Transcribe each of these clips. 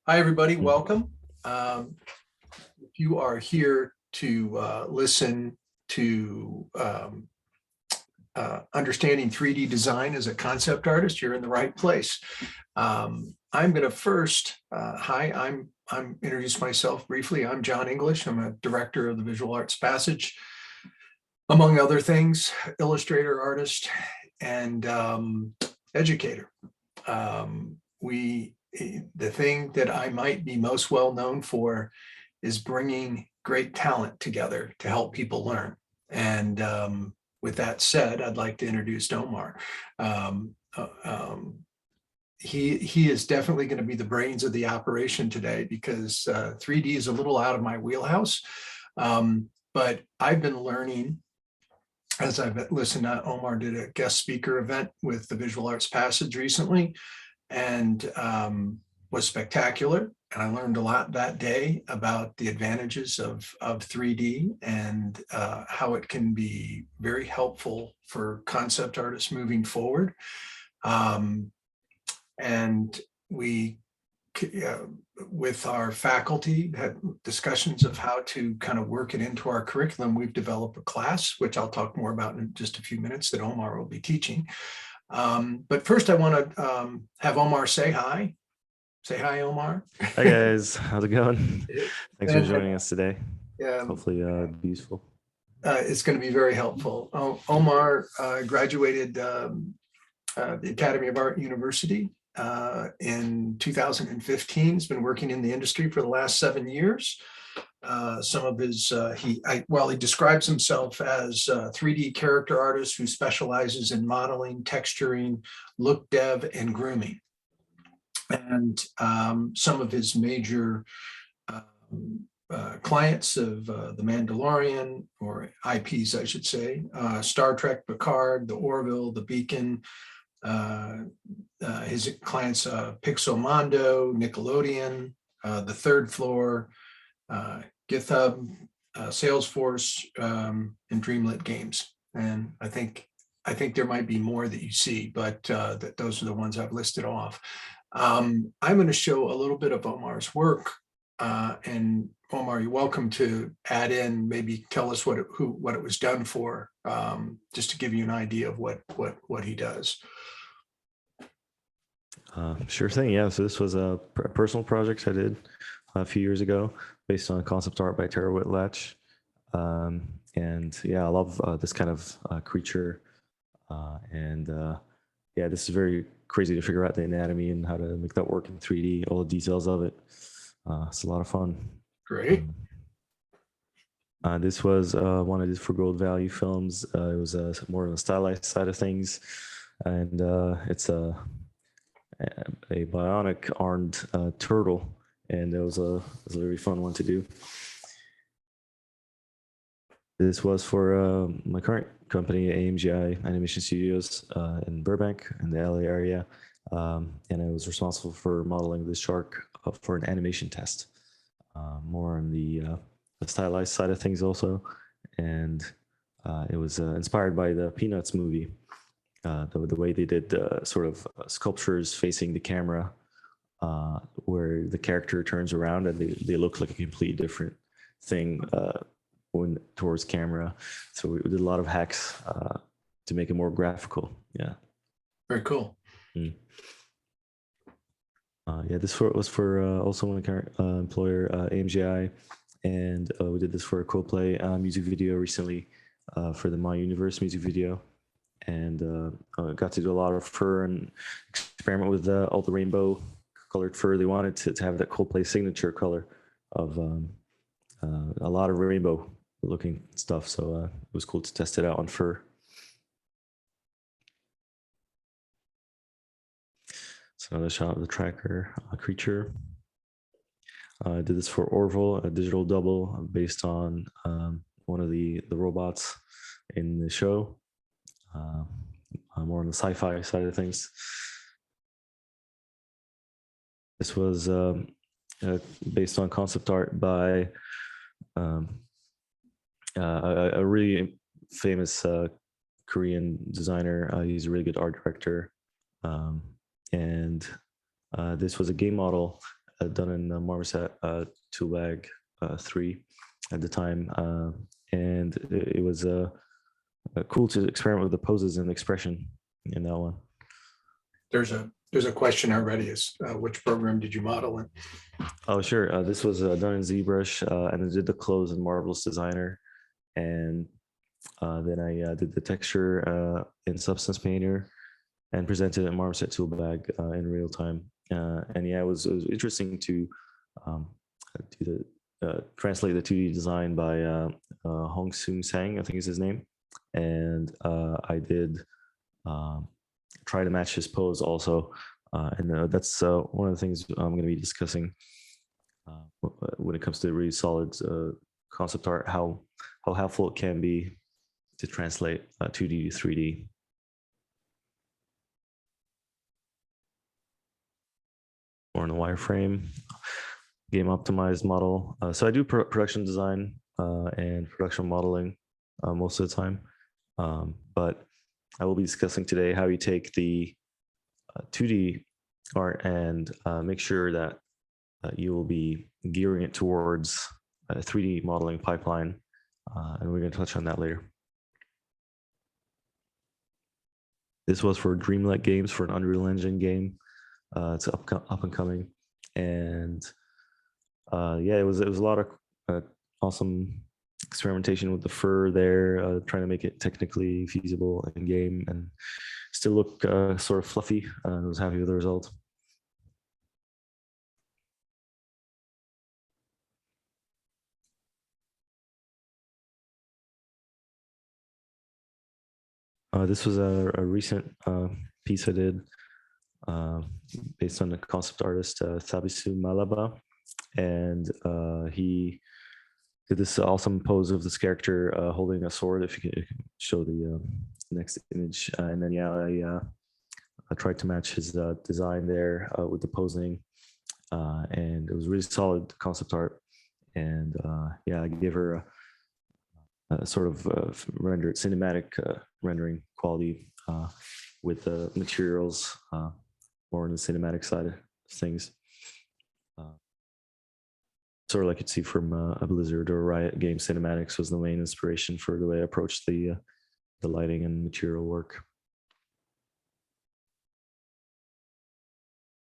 Hi, everybody. Welcome. If you are here to listen to understanding 3D design as a concept artist, you're in the right place. I'm going to first, I'm introduce myself briefly. I'm John English. I'm a director of the Visual Arts Passage, among other things, illustrator, artist, and educator. The thing that I might be most well known for is bringing great talent together to help people learn. And with that said, I'd like to introduce Omar. He is definitely going to be the brains of the operation today because 3D is a little out of my wheelhouse. But I've been learning as I've listened to Omar did a guest speaker event with the Visual Arts Passage recently, and was spectacular. And I learned a lot that day about the advantages of 3D and how it can be very helpful for concept artists moving forward. And we, with our faculty, had discussions of how to kind of work it into our curriculum. We've developed a class, which I'll talk more about in just a few minutes, that Omar will be teaching. But first I want to have Omar say hi. Say hi, Omar. Hi guys, how's it going? Thanks for joining us today. Yeah, hopefully it'll be useful. It's going to be very helpful. Omar graduated the Academy of Art University in 2015. He's been working in the industry for the last 7 years. Some of his, he describes himself as a 3D character artist who specializes in modeling, texturing, look dev, and grooming. And some of his major clients of The Mandalorian, or IPs, I should say, Star Trek, Picard, The Orville, The Beacon. His clients, Pixelmondo, Nickelodeon, The Third Floor, GitHub, Salesforce, and Dreamlit Games. And I think there might be more that you see, but those are the ones I've listed off. I'm going to show a little bit of Omar's work, and Omar, you're welcome to add in, maybe tell us what it was done for, just to give you an idea of what he does. Sure thing. Yeah. So this was a personal project I did a few years ago, based on concept art by Tara Whitlatch. And yeah, I love this kind of creature. Yeah, this is very crazy to figure out the anatomy and how to make that work in 3D, all the details of it. It's a lot of fun. Great. This was one I did for Gold Value Films. It was more on the stylized side of things. And it's a bionic armed turtle. And it was a very fun one to do. This was for my current company, AMGI Animation Studios in Burbank, in the LA area. And I was responsible for modeling this shark for an animation test, more on the stylized side of things also. And it was inspired by the Peanuts movie, the way they did sort of sculptures facing the camera, where the character turns around and they look like a completely different thing when towards camera. So we did a lot of hacks to make it more graphical. Yeah. Very cool. Yeah, this was for also my current employer, AMGI, and we did this for a Coldplay music video recently, for the My Universe music video, and got to do a lot of fur and experiment with all the rainbow colored fur. They wanted to have that Coldplay signature color of a lot of rainbow looking stuff, so it was cool to test it out on fur. So another shot of the tracker creature. I did this for Orville, a digital double based on one of the robots in the show, more on the sci-fi side of things. This was based on concept art by a really famous Korean designer. He's a really good art director. And this was a game model done in Marmoset Toolbag 3 at the time, and it was cool to experiment with the poses and expression in that one. There's a question already. Is which program did you model in? Oh, sure. This was done in ZBrush, and I did the clothes in Marvelous Designer, and then I did the texture in Substance Painter, and presented it in Marmoset Toolbag in real time. And yeah, it was interesting to do translate the 2D design by Hong Soong Sang, I think is his name, and I did try to match his pose also, and that's one of the things I'm going to be discussing when it comes to really solid concept art, how helpful it can be to translate 2D to 3D. Or in a wireframe, game optimized model. So I do production design and production modeling most of the time, but I will be discussing today how you take the 2D art and make sure that you will be gearing it towards a 3D modeling pipeline, and we're going to touch on that later. This was for Dreamlet Games, for an Unreal Engine game. It's up and coming, and yeah, it was a lot of awesome experimentation with the fur there, trying to make it technically feasible in game and still look sort of fluffy. I was happy with the result. This was a recent piece I did based on the concept artist Thabisu Malaba, and he did this awesome pose of this character holding a sword. If you could show the next image, and then yeah, I tried to match his design there with the posing, and it was really solid concept art. And yeah, I gave her a sort of rendered cinematic rendering quality with the materials more on the cinematic side of things. Sort of like you'd see from a Blizzard or Riot game cinematics was the main inspiration for the way I approached the lighting and material work.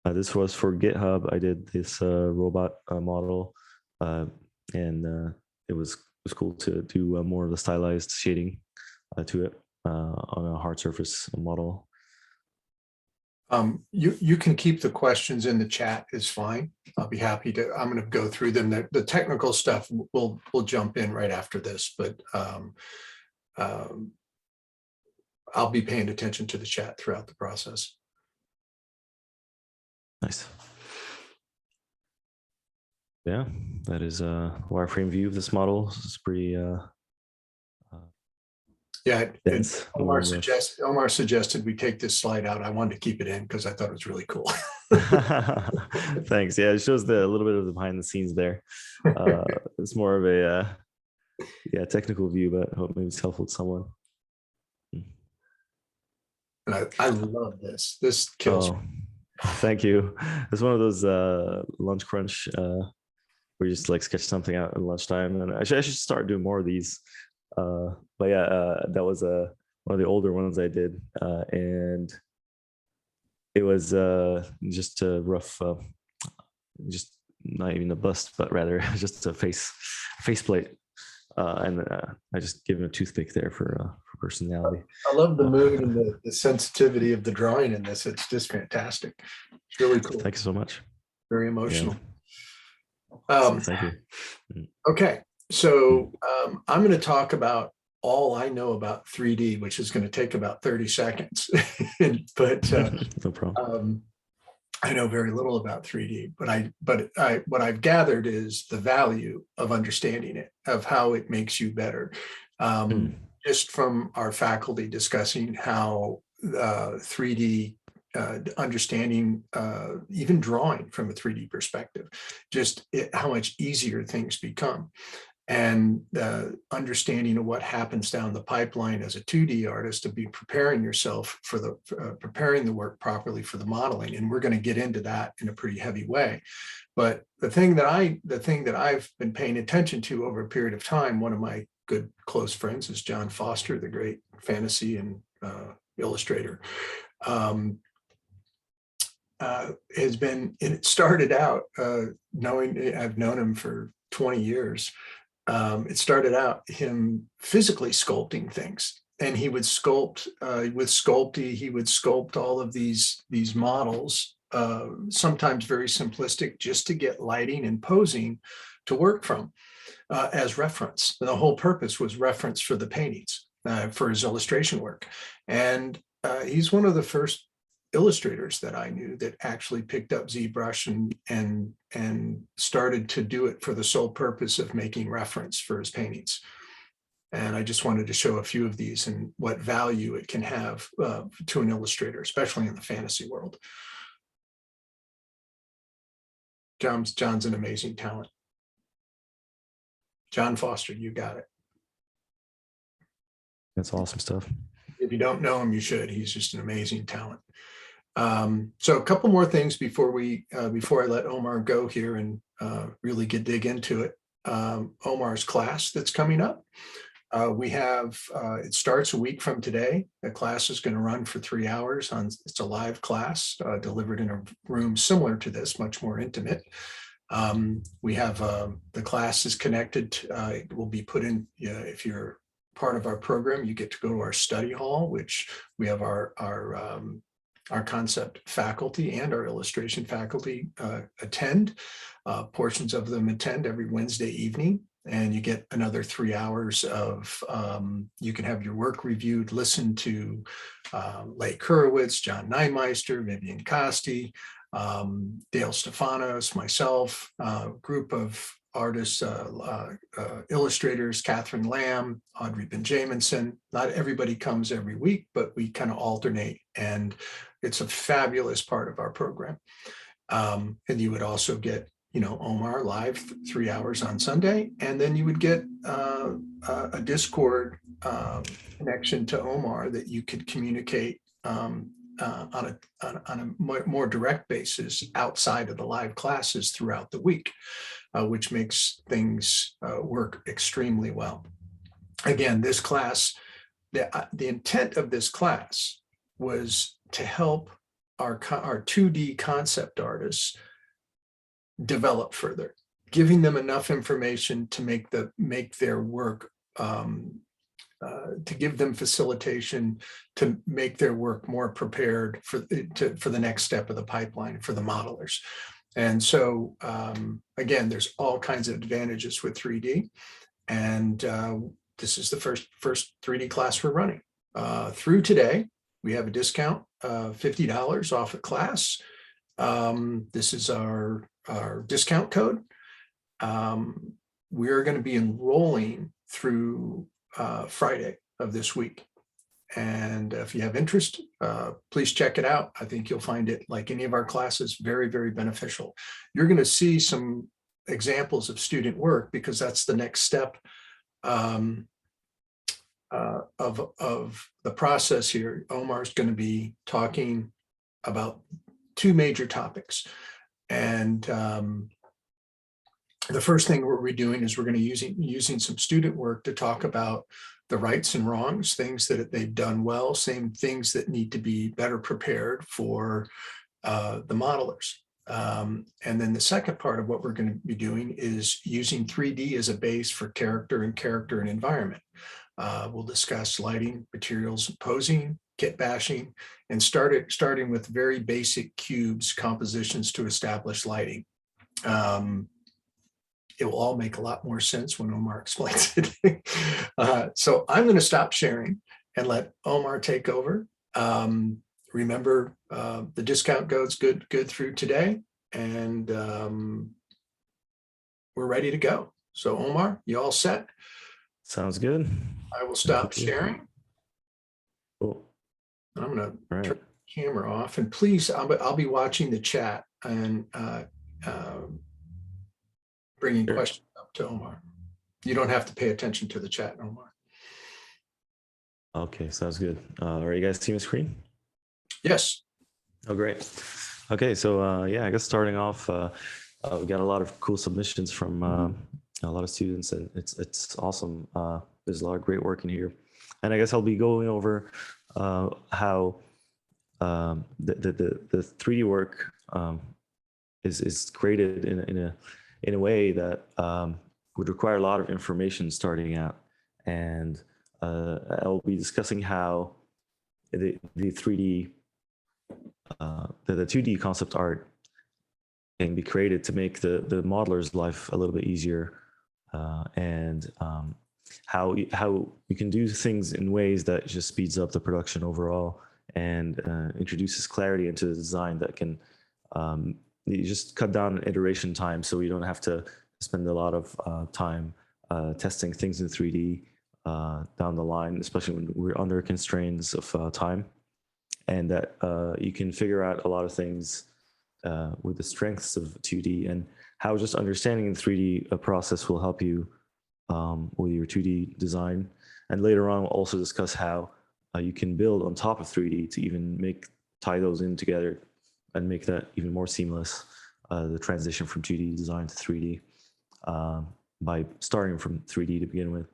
This was for GitHub. I did this robot model, and it was cool to do more of the stylized shading to it on a hard surface model. You can keep the questions in the chat, is fine. I'll be happy to. I'm going to go through them. The technical stuff we'll jump in right after this, but I'll be paying attention to the chat throughout the process. Nice. Yeah, that is a wireframe view of this model. It's pretty yeah, dense. Omar suggested we take this slide out. I wanted to keep it in because I thought it was really cool. Thanks. Yeah, it shows a little bit of the behind the scenes there. It's more of a yeah, technical view, but I hope maybe it's helpful to someone. And I love this. This kills me. Thank you. It's one of those lunch crunch where you just like sketch something out at lunchtime, and I should start doing more of these. But yeah, that was one of the older ones I did, and it was just a rough, just not even a bust, but rather just a faceplate, and I just give him a toothpick there for personality. I love the mood and the sensitivity of the drawing in this. It's just fantastic. It's really cool. Thank you so much. Very emotional. Yeah. Thank you. Okay, so I'm going to talk about all I know about 3D, which is going to take about 30 seconds. But no problem. I know very little about 3D, but what I've gathered is the value of understanding it, of how it makes you better. Just from our faculty discussing how 3D understanding, even drawing from a 3D perspective, just how much easier things become. And understanding of what happens down the pipeline as a 2D artist to be preparing yourself for preparing the work properly for the modeling. And we're going to get into that in a pretty heavy way. But the thing that I've been paying attention to over a period of time, one of my good close friends is John Foster, the great fantasy and illustrator. Has been, and it started out knowing, I've known him for 20 years. It started out him physically sculpting things, and he would sculpt with Sculpey. He would sculpt all of these models, sometimes very simplistic, just to get lighting and posing to work from as reference. And the whole purpose was reference for the paintings, for his illustration work. And he's one of the first illustrators that I knew that actually picked up ZBrush and started to do it for the sole purpose of making reference for his paintings. And I just wanted to show a few of these and what value it can have to an illustrator, especially in the fantasy world. John's an amazing talent. John Foster, you got it. That's awesome stuff. If you don't know him, you should. He's just an amazing talent. So a couple more things before I let Omar go here and really dig into it. Omar's class that's coming up. We have, it starts a week from today. The class is going to run for 3 hours. It's a live class delivered in a room similar to this, much more intimate. We have the class is connected. It will be put in, if you're part of our program, you get to go to our study hall, which we have our concept faculty and our illustration faculty attend. Portions of them attend every Wednesday evening, and you get another 3 hours of, you can have your work reviewed, listen to Leigh Kurowitz, John Neinmeister, Vivian Costi, Dale Stefanos, myself, group of artists, illustrators, Catherine Lamb, Audrey Benjaminson. Not everybody comes every week, but we kind of alternate, and it's a fabulous part of our program. And you would also get, Omar live 3 hours on Sunday, and then you would get a Discord connection to Omar that you could communicate on a more direct basis outside of the live classes throughout the week, which makes things work extremely well. Again, this class, the intent of this class was to help our 2D concept artists develop further, giving them enough information to make their work, to give them facilitation to make their work more prepared for the next step of the pipeline for the modelers. And so, again, there's all kinds of advantages with 3D. And this is the first 3D class we're running. Through today, we have a discount, $50 off a class. This is our discount code. We're going to be enrolling through Friday of this week. And if you have interest, please check it out. I think you'll find it, like any of our classes, very, very beneficial. You're going to see some examples of student work, because that's the next step of the process here. Omar's going to be talking about two major topics. And the first thing we're doing is we're going to using some student work to talk about the rights and wrongs, things that they've done well, same things that need to be better prepared for the modelers. And then the second part of what we're going to be doing is using 3D as a base for character and environment. We'll discuss lighting, materials, posing, kit bashing, and starting with very basic cubes compositions to establish lighting. It will all make a lot more sense when Omar explains it. So I'm going to stop sharing and let Omar take over. Remember, the discount code's good through today, and we're ready to go. So Omar, you all set? Sounds good. I will stop sharing. Cool. I'm going to turn the camera off, and please, I'll be watching the chat and bringing questions up to Omar. You don't have to pay attention to the chat, Omar. Okay, sounds good. Are you guys seeing the screen? Yes. Oh, great. Okay, so yeah, I guess starting off, we got a lot of cool submissions from a lot of students, and it's awesome. There's a lot of great work in here, and I guess I'll be going over how the 3D work is created in a way that would require a lot of information starting out, and I'll be discussing how the 3D the 2D concept art can be created to make the modeler's life a little bit easier, and how you can do things in ways that just speeds up the production overall and introduces clarity into the design that can you just cut down iteration time, so you don't have to spend a lot of time testing things in 3D down the line, especially when we're under constraints of time, and that you can figure out a lot of things with the strengths of 2D, and how just understanding the 3D process will help you with your 2D design. And later on, we'll also discuss how you can build on top of 3D to even tie those in together and make that even more seamless, the transition from 2D design to 3D, by starting from 3D to begin with.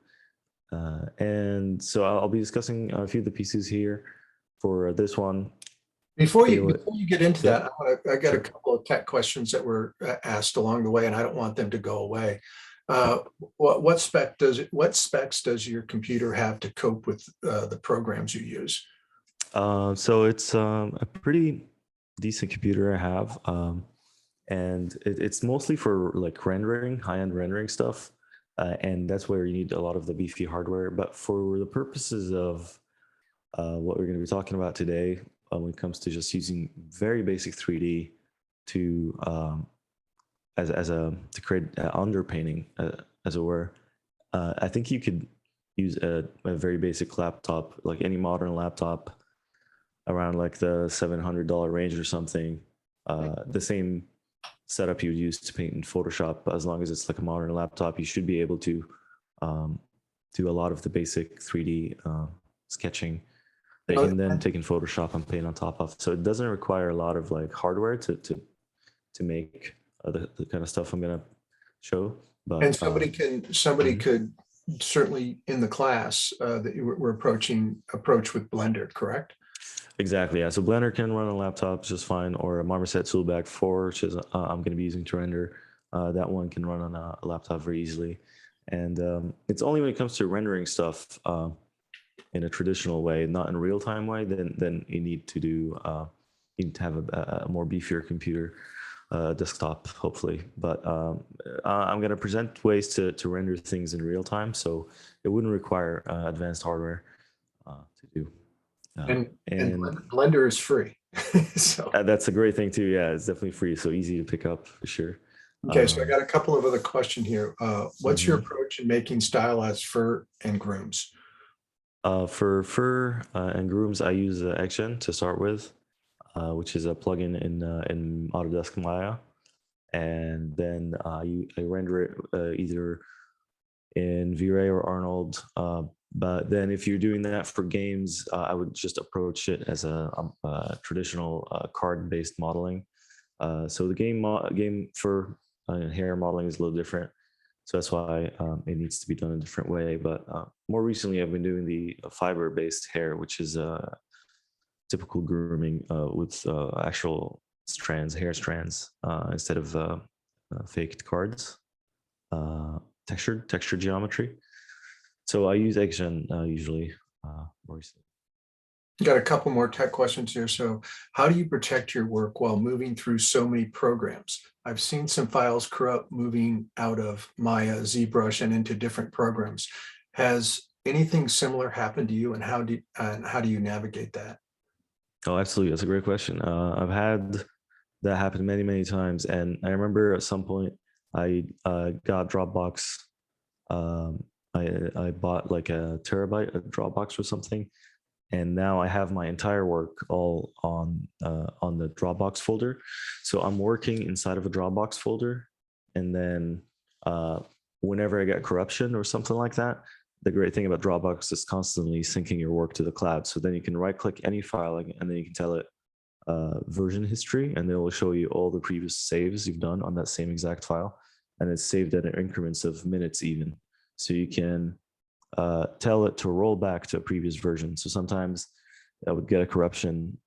And so I'll be discussing a few of the pieces here for this one. Before you get into Yeah. that, I got a couple of tech questions that were asked along the way, and I don't want them to go away. What specs does your computer have to cope with the programs you use? So it's a pretty decent computer I have, and it's mostly for like rendering, high-end rendering stuff, and that's where you need a lot of the beefy hardware. But for the purposes of what we're going to be talking about today, when it comes to just using very basic 3D to to create underpainting, as it were, I think you could use a very basic laptop, like any modern laptop, around like the $700 range or something. The same setup you would use to paint in Photoshop, as long as it's like a modern laptop, you should be able to do a lot of the basic 3D sketching that you can then take in Photoshop and paint on top of. So it doesn't require a lot of like hardware to make the kind of stuff I'm gonna show. But And somebody could certainly in the class that we're approach with Blender, correct? Exactly, yeah. So Blender can run on laptops just fine, or a Marmoset Toolbag 4, which is I'm going to be using to render. That one can run on a laptop very easily. And it's only when it comes to rendering stuff in a traditional way, not in a real-time way, then you need to you need to have a more beefier computer, desktop, hopefully. But I'm going to present ways to render things in real time, so it wouldn't require advanced hardware to do. And Blender is free. So that's a great thing too. Yeah, it's definitely free, so easy to pick up for sure. okay, so I got a couple of other questions here. What's your approach in making stylized fur and grooms? For fur and grooms, I use XGen to start with, which is a plugin in Autodesk Maya, and then I render it either in V-Ray or Arnold. But then if you're doing that for games, I would just approach it as a traditional card-based modeling. So the game for hair modeling is a little different. So that's why it needs to be done a different way. But more recently, I've been doing the fiber-based hair, which is typical grooming with actual hair strands, instead of faked cards, texture geometry. So I use XGen usually more recently. Got a couple more tech questions here. So how do you protect your work while moving through so many programs? I've seen some files corrupt moving out of Maya, ZBrush, and into different programs. Has anything similar happened to you, and how do you navigate that? Oh, absolutely. That's a great question. I've had that happen many times. And I remember at some point I got Dropbox. I bought like a terabyte of Dropbox or something. And now I have my entire work all on the Dropbox folder. So I'm working inside of a Dropbox folder. And then whenever I get corruption or something like that, the great thing about Dropbox is constantly syncing your work to the cloud. So then you can right click any file and then you can tell it, version history, and they will show you all the previous saves you've done on that same exact file, and it's saved at increments of minutes even. So you can tell it to roll back to a previous version. So sometimes I would get a corruption,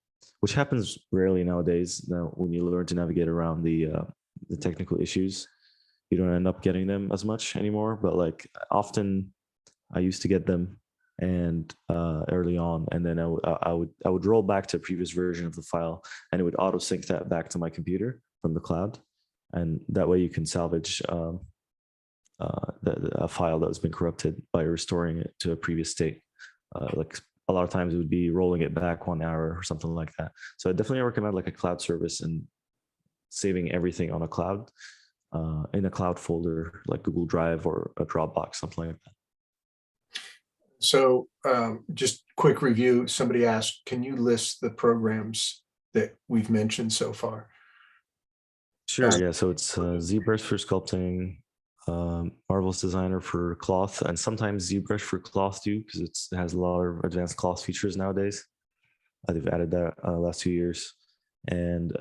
which happens rarely nowadays. Now, when you learn to navigate around the technical issues, you don't end up getting them as much anymore. But like often, I used to get them, and early on, and then I would roll back to a previous version of the file, and it would auto sync that back to my computer from the cloud, and that way you can salvage a file that has been corrupted by restoring it to a previous state. Like a lot of times it would be rolling it back 1 hour or something like that. So I definitely recommend like a cloud service and saving everything on a cloud, in a cloud folder like Google Drive or a Dropbox, something like that. So just quick review. Somebody asked, can you list the programs that we've mentioned so far? Sure. Yeah. So it's ZBrush for sculpting, Marvelous Designer for cloth, and sometimes ZBrush for cloth too, because it has a lot of advanced cloth features nowadays. They've added that last 2 years. And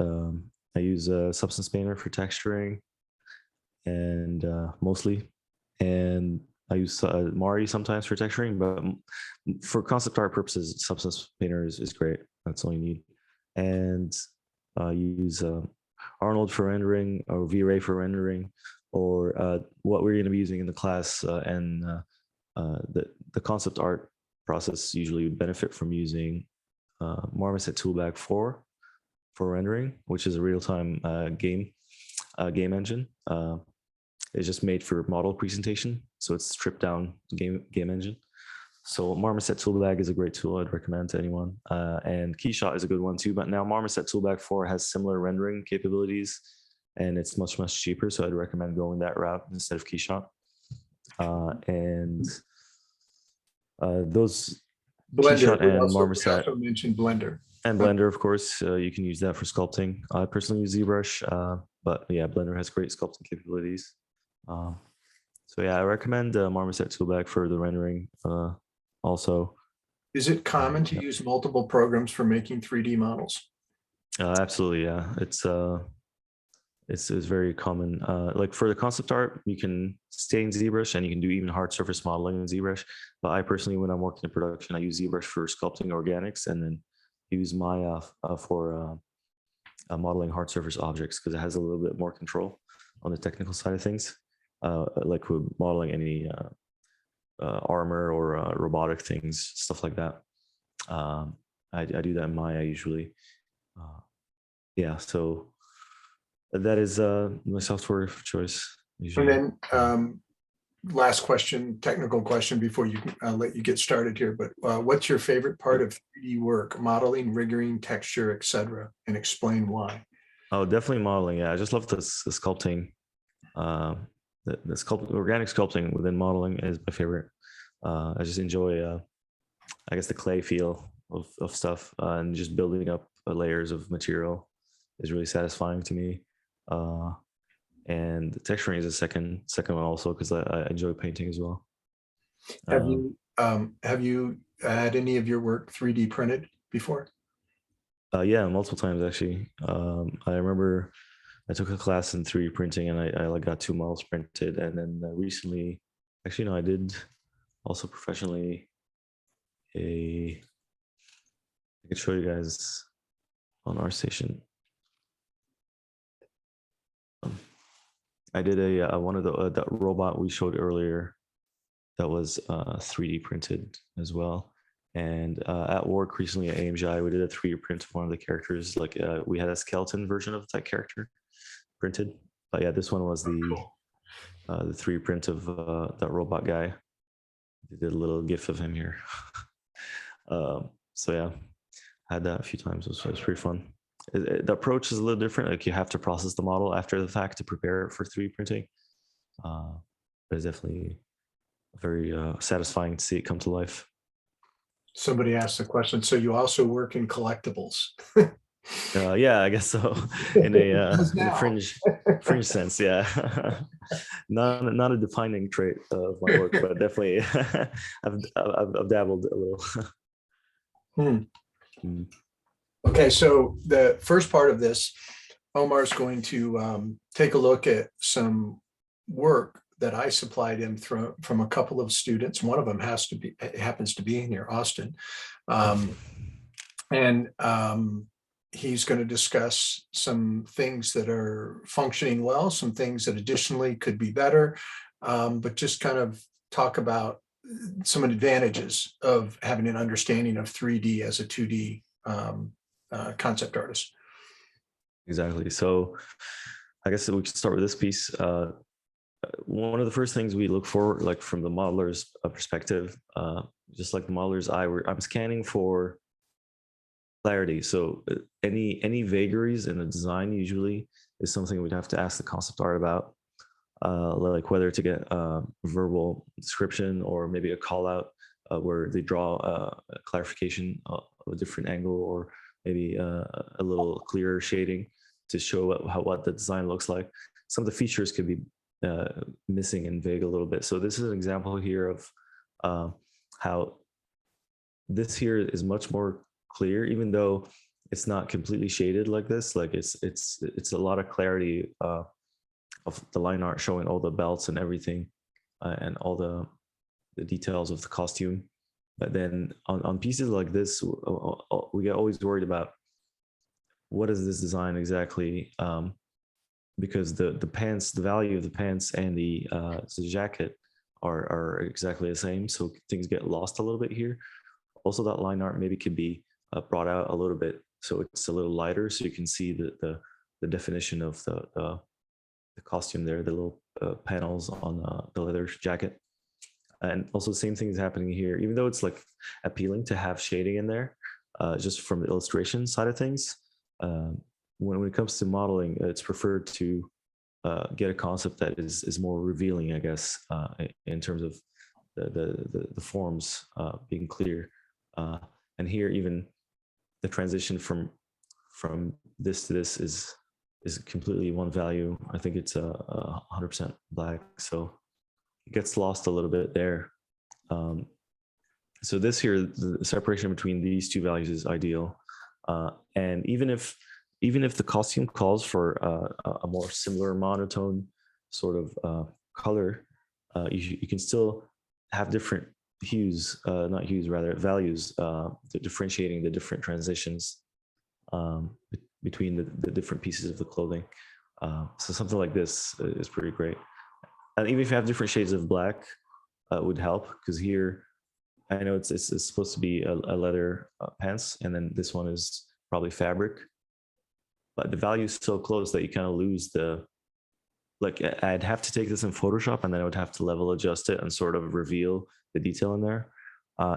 I use Substance Painter for texturing, and mostly. And I use Mari sometimes for texturing, but for concept art purposes, Substance Painter is great. That's all you need. And use Arnold for rendering, or V-Ray for rendering, or what we're going to be using in the class, and the concept art process usually would benefit from using Marmoset Toolbag 4 for rendering, which is a real-time game engine. It's just made for model presentation, so it's stripped down game engine. So Marmoset Toolbag is a great tool I'd recommend to anyone, and Keyshot is a good one too. But now Marmoset Toolbag 4 has similar rendering capabilities, and it's much cheaper. So I'd recommend going that route instead of Keyshot. And those Blender, Keyshot and Marmoset. Also mentioned Blender. And Blender, of course, you can use that for sculpting. I personally use ZBrush, but yeah, Blender has great sculpting capabilities. So yeah, I recommend Marmoset Toolbag for the rendering. Also, is it common to use multiple programs for making 3D models? Absolutely, yeah. It's very common. Like for the concept art, you can stay in ZBrush, and you can do even hard surface modeling in ZBrush. But I personally, when I'm working in production, I use ZBrush for sculpting organics, and then use Maya for modeling hard surface objects, because it has a little bit more control on the technical side of things. Like with modeling any armor or robotic things, stuff like that. I do that in Maya usually. Yeah, so that is my software of choice usually. And then last question, technical question before you let you get started here, but what's your favorite part of 3D work? Modeling, rigging, texture, etc., and explain why. Oh, definitely modeling. Yeah, I just love the sculpting. The organic sculpting within modeling is my favorite. I just enjoy, I guess, the clay feel of stuff, and just building up layers of material is really satisfying to me. And texturing is a second one also, because I enjoy painting as well. Have you had any of your work 3D printed before? Yeah, multiple times actually. I remember I took a class in 3D printing, and I like got 2 models printed, and then recently, actually no, I did also professionally I could show you guys on our station. I did one of the that robot we showed earlier that was 3D printed as well. And at work recently at AMGI, we did a 3D print of one of the characters. Like we had a skeleton version of that character printed. But yeah, this one was the 3D print of that robot guy. They did a little GIF of him here. So yeah, I had that a few times. It was pretty fun. The approach is a little different. Like you have to process the model after the fact to prepare it for 3D printing. But it's definitely very satisfying to see it come to life. Somebody asked the question, so you also work in collectibles? Yeah, I guess so. In a fringe sense, yeah. not a defining trait of my work, but definitely I've dabbled a little. Okay, so the first part of this, Omar's going to take a look at some work that I supplied him from a couple of students. One of them happens to be near Austin. Um, and he's going to discuss some things that are functioning well, some things that additionally could be better, but just kind of talk about some advantages of having an understanding of 3D as a 2D concept artist. Exactly. So I guess we could start with this piece. One of the first things we look for, like from the modeler's perspective, just like the modeler's eye, I'm scanning for clarity. So any vagaries in the design usually is something we'd have to ask the concept art about, like whether to get a verbal description or maybe a call out where they draw a clarification of a different angle, or maybe a little clearer shading to show what the design looks like. Some of the features could be missing and vague a little bit. So this is an example here of how this here is much more clear, even though it's not completely shaded like this. Like it's a lot of clarity of the line art showing all the belts and everything, and all the details of the costume. But then on pieces like this, we get always worried about what is this design exactly, because the pants, the value of the pants and the jacket are exactly the same. So things get lost a little bit here. Also, that line art maybe could be brought out a little bit, so it's a little lighter, so you can see the definition of the costume there, the little panels on the leather jacket. And also the same thing is happening here, even though it's like appealing to have shading in there, just from the illustration side of things. When it comes to modeling, it's preferred to get a concept that is more revealing, I guess, in terms of the forms being clear. And here, even the transition from this to this is completely one value. I think it's 100% black, so it gets lost a little bit there. So this here, the separation between these two values is ideal. And even if the costume calls for a more similar monotone sort of color, you can still have different hues, not hues, rather values, differentiating the different transitions between the different pieces of the clothing. So something like this is pretty great. And even if you have different shades of black, would help, because here I know it's supposed to be a leather pants, and then this one is probably fabric, but the value is so close that you kind of lose the, like, I'd have to take this in Photoshop and then I would have to level adjust it and sort of reveal the detail in there.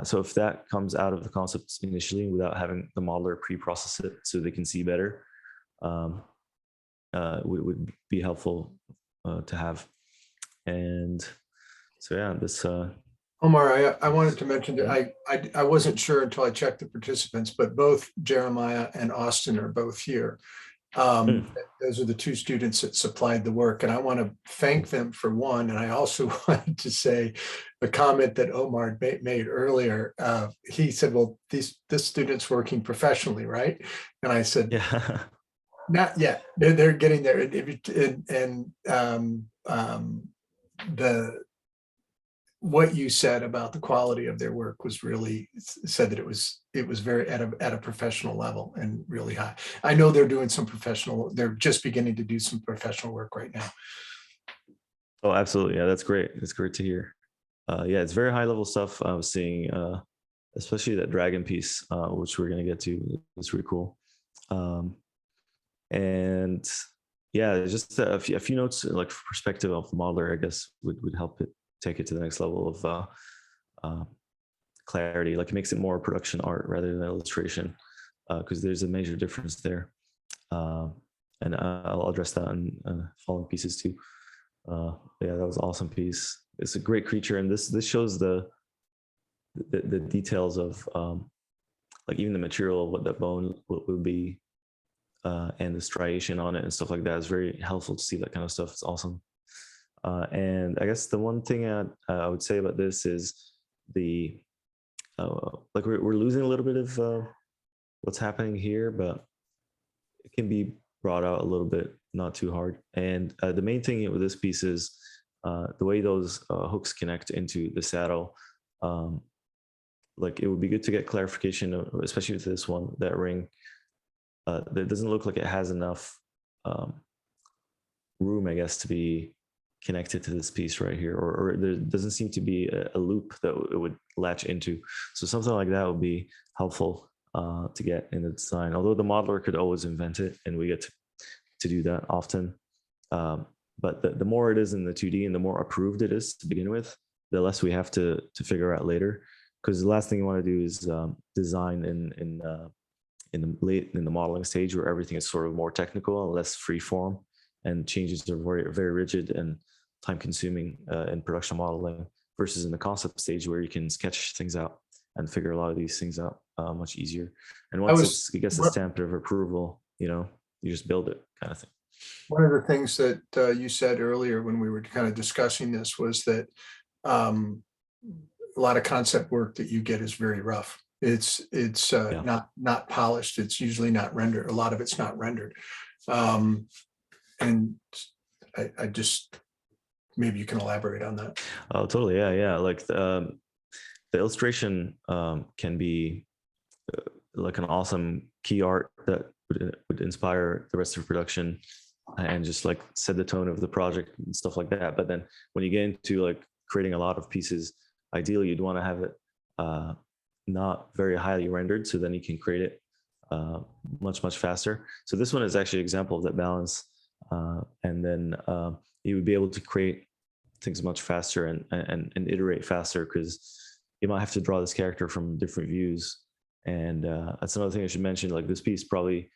So if that comes out of the concepts initially without having the modeler pre-process it so they can see better, would be helpful to have. And so yeah, this Omar, I wanted to mention that I wasn't sure until I checked the participants, but both Jeremiah and Austin are both here. Those are the two students that supplied the work, and I want to thank them for one. And I also wanted to say a comment that Omar made earlier. He said, "Well, this student's working professionally, right?" And I said, yeah. "Not yet. They're getting there." And the what you said about the quality of their work was really said that it was very at a professional level and really high. I know they're just beginning to do some professional work right now. Oh, absolutely. Yeah, that's great. That's great to hear. Yeah, it's very high level stuff. I was seeing, especially that dragon piece, which we're going to get to. It's really cool. And yeah, just a few notes, like perspective of the modeler, I guess, would help it take it to the next level of clarity. Like, it makes it more production art rather than illustration, because there's a major difference there. And I'll address that in following pieces too. Yeah, that was an awesome piece. It's a great creature, and this shows the details of like even the material of what that bone would be, and the striation on it and stuff like that is very helpful to see that kind of stuff. It's awesome. And I guess the one thing I would say about this is the like we're losing a little bit of what's happening here, but it can be brought out a little bit, not too hard. And the main thing with this piece is the way those hooks connect into the saddle. Um, like it would be good to get clarification, especially with this one, that ring. That doesn't look like it has enough room, I guess, to be connected to this piece right here, or there doesn't seem to be a loop that it would latch into. So something like that would be helpful to get in the design, although the modeler could always invent it, and we get to do that often. But the more it is in the 2D and the more approved it is to begin with, the less we have to figure out later. Because the last thing you want to do is design in the modeling stage where everything is sort of more technical and less free form, and changes are very rigid and time consuming in production modeling, versus in the concept stage where you can sketch things out and figure a lot of these things out much easier. And once it gets a stamp of approval, you just build it, kind of thing. One of the things that you said earlier when we were kind of discussing this was that a lot of concept work that you get is very rough. It's not polished. It's usually not rendered. A lot of it's not rendered. And I just, maybe you can elaborate on that. Oh, totally. Yeah. Like the illustration can be like an awesome key art that would inspire the rest of production and just like set the tone of the project and stuff like that. But then when you get into like creating a lot of pieces, ideally you'd want to have it not very highly rendered, so then you can create it much faster. So this one is actually an example of that balance. And then you would be able to create things much faster and iterate faster, because you might have to draw this character from different views. And that's another thing I should mention. Like this piece probably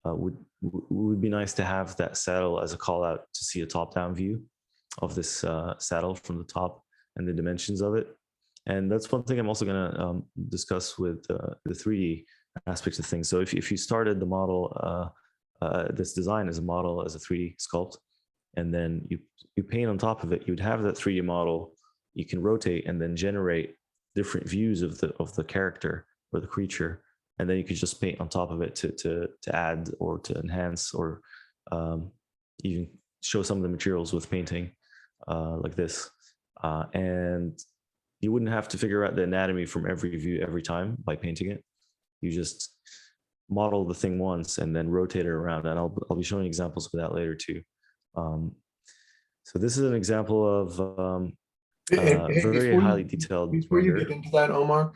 would be nice to have that saddle as a call out to see a top-down view of this saddle from the top and the dimensions of it. And that's one thing I'm also going to discuss with the 3D aspects of things. So if you started the model, this design as a model, as a 3D sculpt, and then you paint on top of it, you'd have that 3D model you can rotate and then generate different views of the character or the creature, and then you could just paint on top of it to add or to enhance, or even show some of the materials with painting like this. And you wouldn't have to figure out the anatomy from every view every time by painting it. You just model the thing once and then rotate it around. And I'll be showing examples of that later too. So this is an example of very highly detailed before render. you get into that, Omar,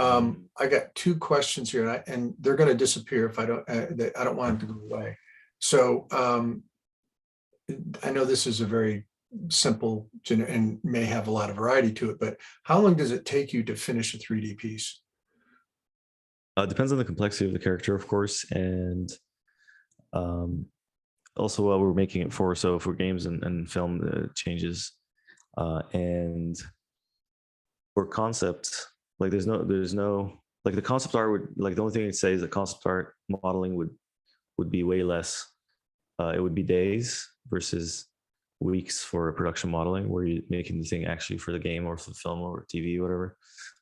I got two questions here, and they're going to disappear if I don't. I don't want them to go away. So I know this is a very simple and may have a lot of variety to it, but how long does it take you to finish a 3D piece? Depends on the complexity of the character, of course, and also what we're making it for. So for games and film, changes, and for concept, like there's no like the concept art would, like the only thing I'd say is that concept art modeling would be way less. It would be days versus weeks for production modeling, where you're making the thing actually for the game or for the film or TV, whatever.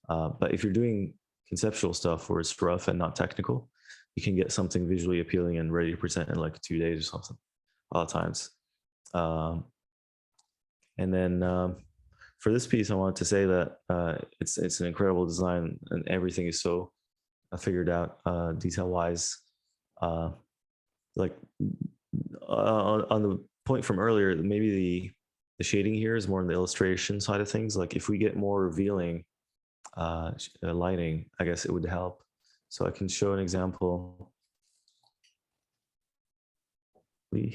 But if you're doing conceptual stuff where it's rough and not technical, you can get something visually appealing and ready to present in like 2 days or something a lot of times. And then for this piece, I wanted to say that it's an incredible design and everything is so figured out detail wise. Like on the point from earlier, maybe the shading here is more on the illustration side of things. Like if we get more revealing lighting, I guess it would help. So I can show an example. Yeah.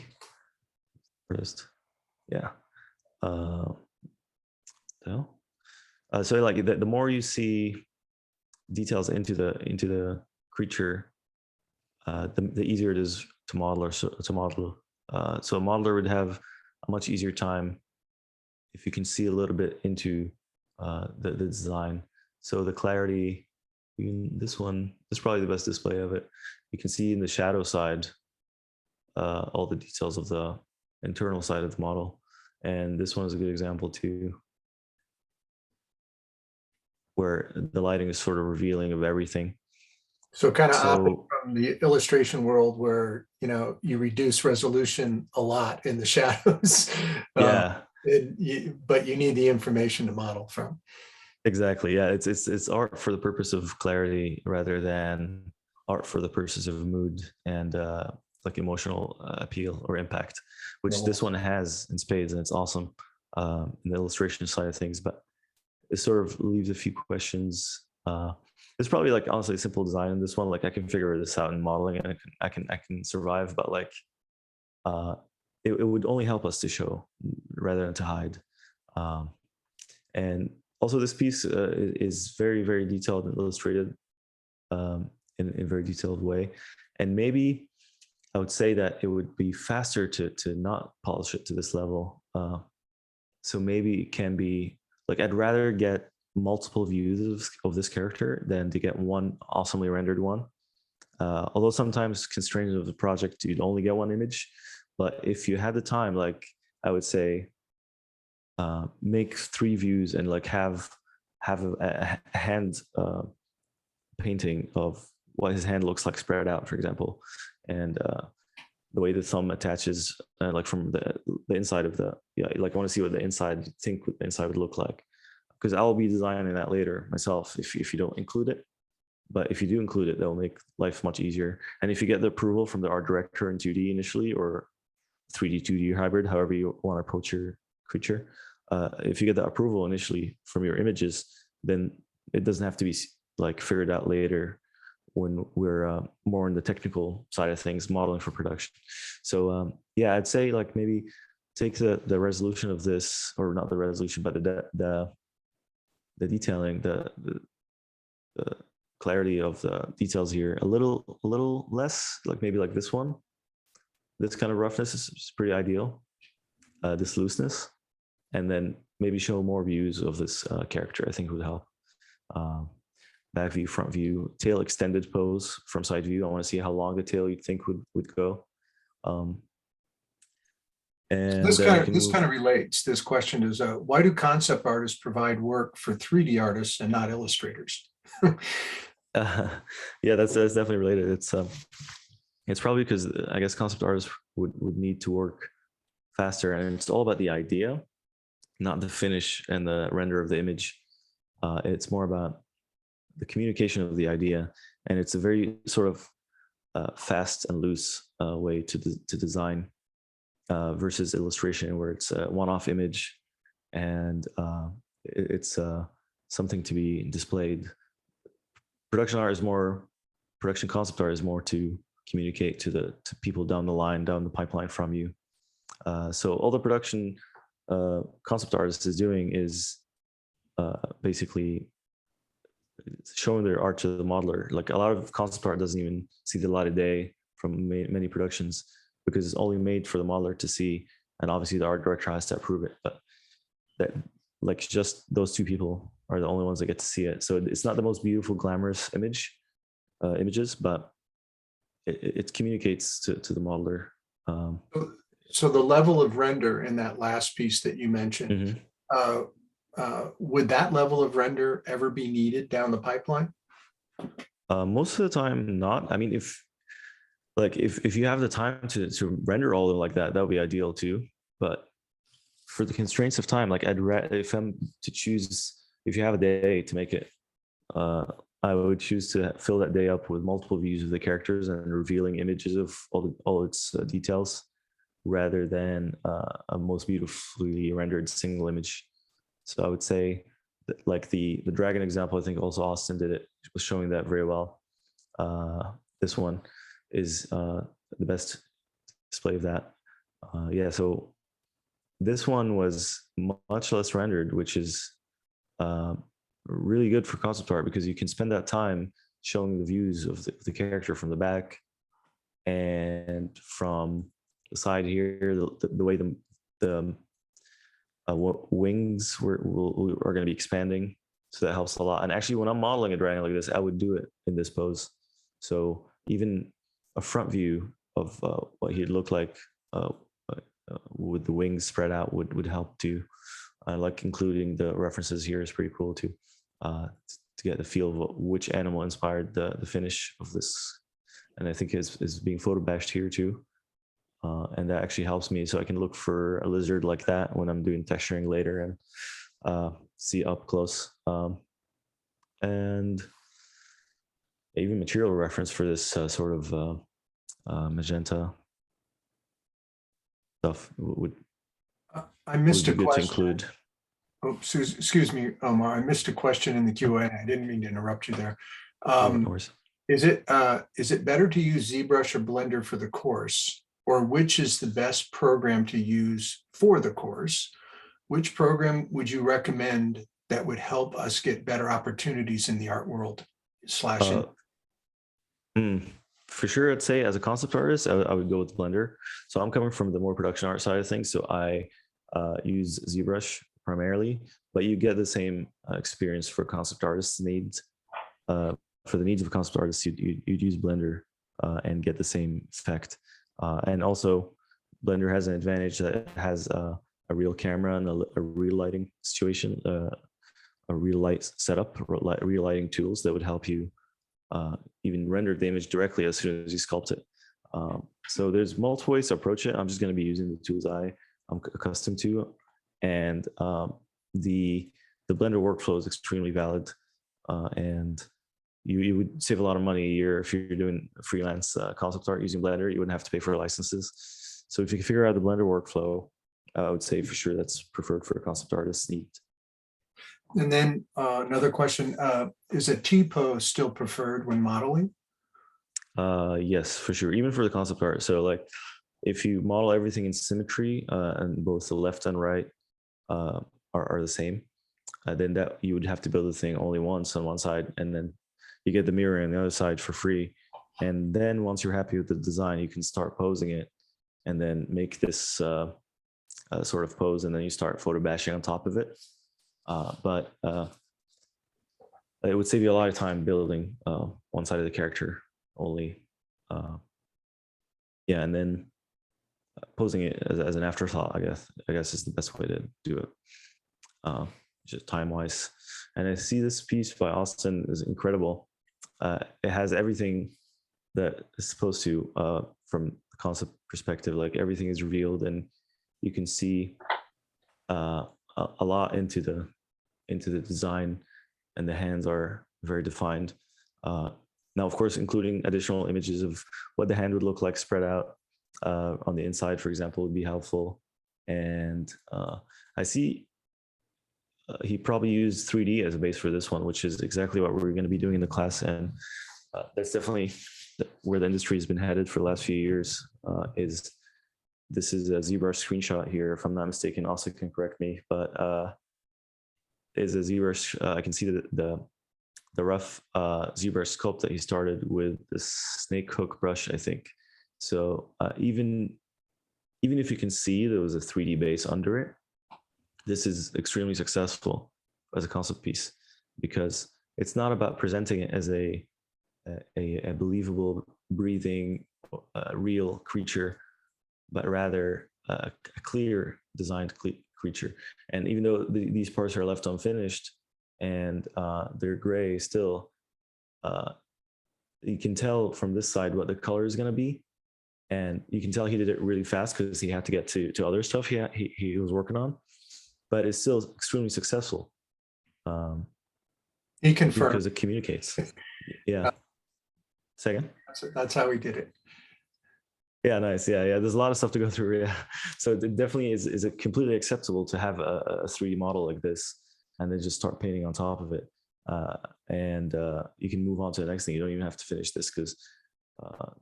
So like the more you see details into the creature, the easier it is to model. So a modeler would have a much easier time if you can see a little bit into the design. So the clarity, this is probably the best display of it. You can see in the shadow side all the details of the internal side of the model. And this one is a good example too, where the lighting is sort of revealing of everything. So kind of opposite So from the illustration world where, you reduce resolution a lot in the shadows. Uh, yeah, but you need the information to model from. exactly. Yeah, it's art for the purpose of clarity rather than art for the purpose of mood and like emotional appeal or impact, which this one has in spades, and it's awesome in the illustration side of things. But it sort of leaves a few questions. There's probably like honestly a simple design in this one. Like I can figure this out in modeling, and I can survive. But like uh, it would only help us to show rather than to hide. Um, and also, this piece is very very detailed and illustrated in a very detailed way. And maybe I would say that it would be faster to not polish it to this level. So maybe it can be like I'd rather get multiple views of this character than to get one awesomely rendered one. Although sometimes constraints of the project, you'd only get one image. But if you had the time, like I would say, make 3 views and like have a hand painting of what his hand looks like spread out, for example, and the way the thumb attaches, like from the inside of the like I want to see what the inside think what the inside would look like, because I'll be designing that later myself if you don't include it. But if you do include it, that'll make life much easier. And if you get the approval from the art director in 2D initially, or 3D 2D hybrid, however you want to approach your creature, if you get that approval initially from your images, then it doesn't have to be like figured out later when we're more in the technical side of things, modeling for production. So yeah, I'd say like maybe take the resolution of this, or not the resolution, but the detailing, the clarity of the details here a little less, like maybe like this one. This kind of roughness is pretty ideal. This looseness, and then maybe show more views of this character, I think would help. Back view, front view, tail extended pose from side view. I want to see how long the tail you'd think would go. And This then I kind of can this move. kind of relates. This question is, why do concept artists provide work for 3D artists and not illustrators? Yeah, that's definitely related. It's probably because I guess concept artists would need to work faster, and it's all about the idea, not the finish and the render of the image. It's more about the communication of the idea, and it's a very sort of fast and loose way to design versus illustration, where it's a one-off image and it's something to be displayed. Production concept art is more to communicate to people down the line, down the pipeline from you. So all the production concept artist is doing is basically showing their art to the modeler. Like a lot of concept art doesn't even see the light of day from many productions because it's only made for the modeler to see, and obviously the art director has to approve it. But that, like, just those 2 people are the only ones that get to see it. So it's not the most beautiful, glamorous images, but it communicates to the modeler. So the level of render in that last piece that you mentioned, Mhm. would that level of render ever be needed down the pipeline? Most of the time, not. I mean, if you have the time to render all of them like that, that would be ideal too. But for the constraints of time, like if I'm to choose, if you have a day to make it, I would choose to fill that day up with multiple views of the characters and revealing images of all its details, rather than a most beautifully rendered single image. So I would say that, like the dragon example, I think also Austin did it, was showing that very well. This one is the best display of that. Yeah, so this one was much less rendered, which is really good for concept art because you can spend that time showing the views of the character from the back and from the side here, the way the wings are going to be expanding. So that helps a lot. And actually, when I'm modeling a dragon like this, I would do it in this pose. So even a front view of what he'd look like with the wings spread out would help too. I like including the references here is pretty cool too. to get the feel of which animal inspired the finish of this. And I think is being photo bashed here too. And that actually helps me, so I can look for a lizard like that when I'm doing texturing later and see up close. And even material reference for this sort of magenta stuff would I missed a be good to question. include. Oh, excuse me, Omar. I missed a question in the Q&A. I didn't mean to interrupt you there. No worries. Is it better to use ZBrush or Blender for the course, or which is the best program to use for the course? Which program would you recommend that would help us get better opportunities in the art world For sure, I'd say as a concept artist, I would go with Blender. So I'm coming from the more production art side of things, so I use ZBrush primarily, but you get the same experience for concept artists' needs. For the needs of a concept artist, you'd use Blender and get the same effect. And also, Blender has an advantage that it has a real camera and a real lighting situation, a real light setup, real lighting tools that would help you even render the image directly as soon as you sculpt it. So there's multiple ways to approach it. I'm just going to be using the tools I'm accustomed to, and the Blender workflow is extremely valid, and you would save a lot of money a year if you're doing freelance concept art using Blender. You wouldn't have to pay for licenses. So if you can figure out the Blender workflow, I would say for sure that's preferred for a concept artist's need. And then another question, is a T-pose still preferred when modeling? Yes, for sure. Even for the concept art. So like if you model everything in symmetry and both the left and right are the same, then that you would have to build the thing only once on one side, and then you get the mirror on the other side for free. And then once you're happy with the design, you can start posing it and then make this sort of pose, and then you start photo bashing on top of it. But it would save you a lot of time building one side of the character only. Yeah, and then posing it as an afterthought, I guess is the best way to do it, just time-wise. And I see this piece by Austin is incredible. It has everything that is supposed to from the concept perspective. Like everything is revealed, and you can see a lot into the design, and the hands are very defined. Now, of course, including additional images of what the hand would look like spread out on the inside, for example, would be helpful. And I see he probably used 3D as a base for this one, which is exactly what we're going to be doing in the class. And that's definitely where the industry has been headed for the last few years. This is a ZBrush screenshot here, if I'm not mistaken. Also can correct me, but is a ZBrush. I can see the rough ZBrush sculpt that he started with this snake hook brush, I think. So even if you can see there was a 3D base under it, this is extremely successful as a concept piece, because it's not about presenting it as a believable, breathing, real creature, but rather a clear designed creature. And even though these parts are left unfinished and they're gray still, you can tell from this side what the color is going to be. And you can tell he did it really fast because he had to get to other stuff he was working on, but it's still extremely successful. He confirmed. Because it communicates. Yeah. Second? That's how he did it. Yeah, nice. Yeah. There's a lot of stuff to go through. Yeah. So it definitely is it completely acceptable to have a 3D model like this and then just start painting on top of it. And you can move on to the next thing. You don't even have to finish this because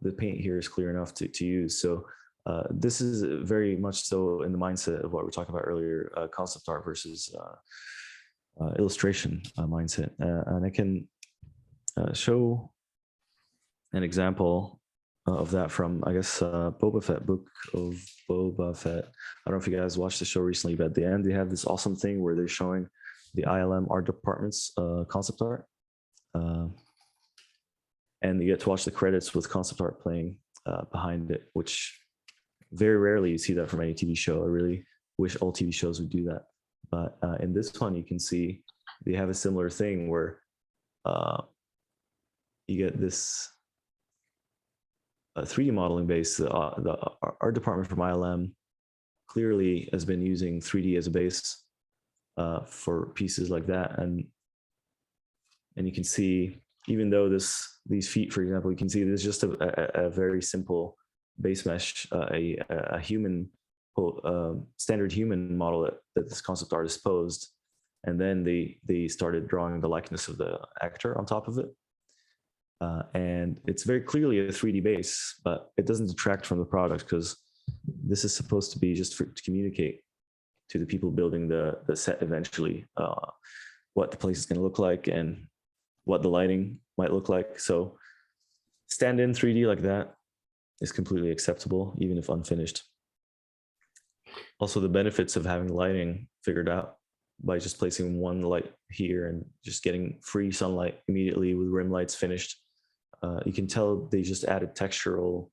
the paint here is clear enough to use. So this is very much so in the mindset of what we were talking about earlier, concept art versus illustration mindset. And I can show an example of that from, I guess, Boba Fett, Book of Boba Fett. I don't know if you guys watched the show recently, but at the end, they have this awesome thing where they're showing the ILM art department's concept art. And you get to watch the credits with concept art playing behind it, which very rarely you see that from any TV show. I really wish all TV shows would do that. But in this one, you can see they have a similar thing where you get this 3D modeling base. Our department from ILM clearly has been using 3D as a base for pieces like that, and you can see, even though these feet, for example, you can see there's just a very simple base mesh, a human standard human model that this concept artist posed, and then they started drawing the likeness of the actor on top of it. And it's very clearly a 3D base, but it doesn't detract from the product, because this is supposed to be just to communicate to the people building the set eventually what the place is going to look like and what the lighting might look like. So stand-in 3D like that is completely acceptable, even if unfinished. Also, the benefits of having lighting figured out by just placing one light here and just getting free sunlight immediately with rim lights finished. You can tell they just added textural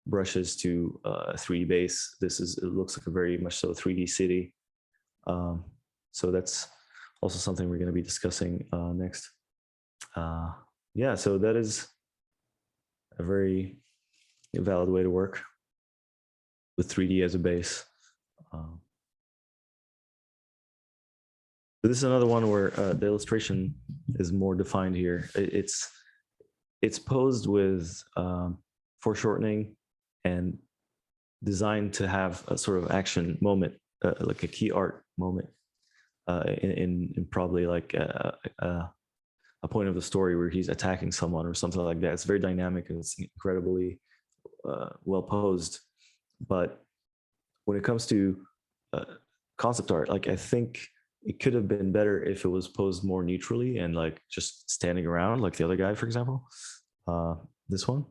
brushes to a 3D base. It looks like a very much so 3D city. So that's also something we're going to be discussing next. Yeah, so that is a very valid way to work with 3D as a base. This is another one where the illustration is more defined here. It's posed with foreshortening and designed to have a sort of action moment, like a key art moment, in probably like a point of the story where he's attacking someone or something like that. It's very dynamic and it's incredibly well posed. But when it comes to concept art, like, I think it could have been better if it was posed more neutrally and like just standing around, like the other guy, for example, this one.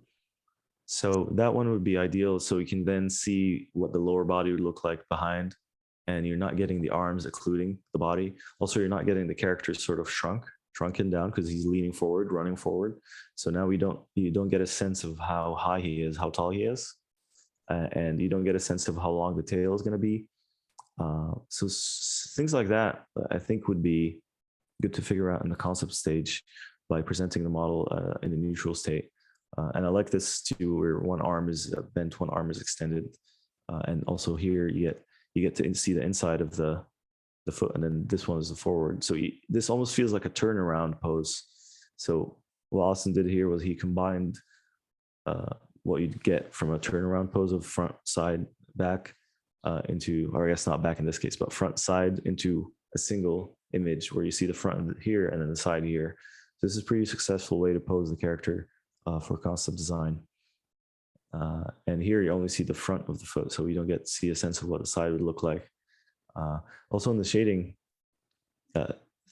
So that one would be ideal. So you can then see what the lower body would look like behind, and you're not getting the arms occluding the body. Also, you're not getting the characters sort of shrunken down because he's leaning forward, running forward. So now you don't get a sense of how high he is, how tall he is, and you don't get a sense of how long the tail is going to be. So things like that, I think, would be good to figure out in the concept stage by presenting the model in a neutral state. And I like this too, where one arm is bent, one arm is extended, and also here you get to see the inside of the foot, and then this one is the forward. So this almost feels like a turnaround pose. So what Austin did here was he combined what you'd get from a turnaround pose of front, side, back, into, or I guess not back in this case, but front, side, into a single image where you see the front here and then the side here. So this is a pretty successful way to pose the character for concept design. And here you only see the front of the foot, so you don't get to see a sense of what the side would look like. Also in the shading,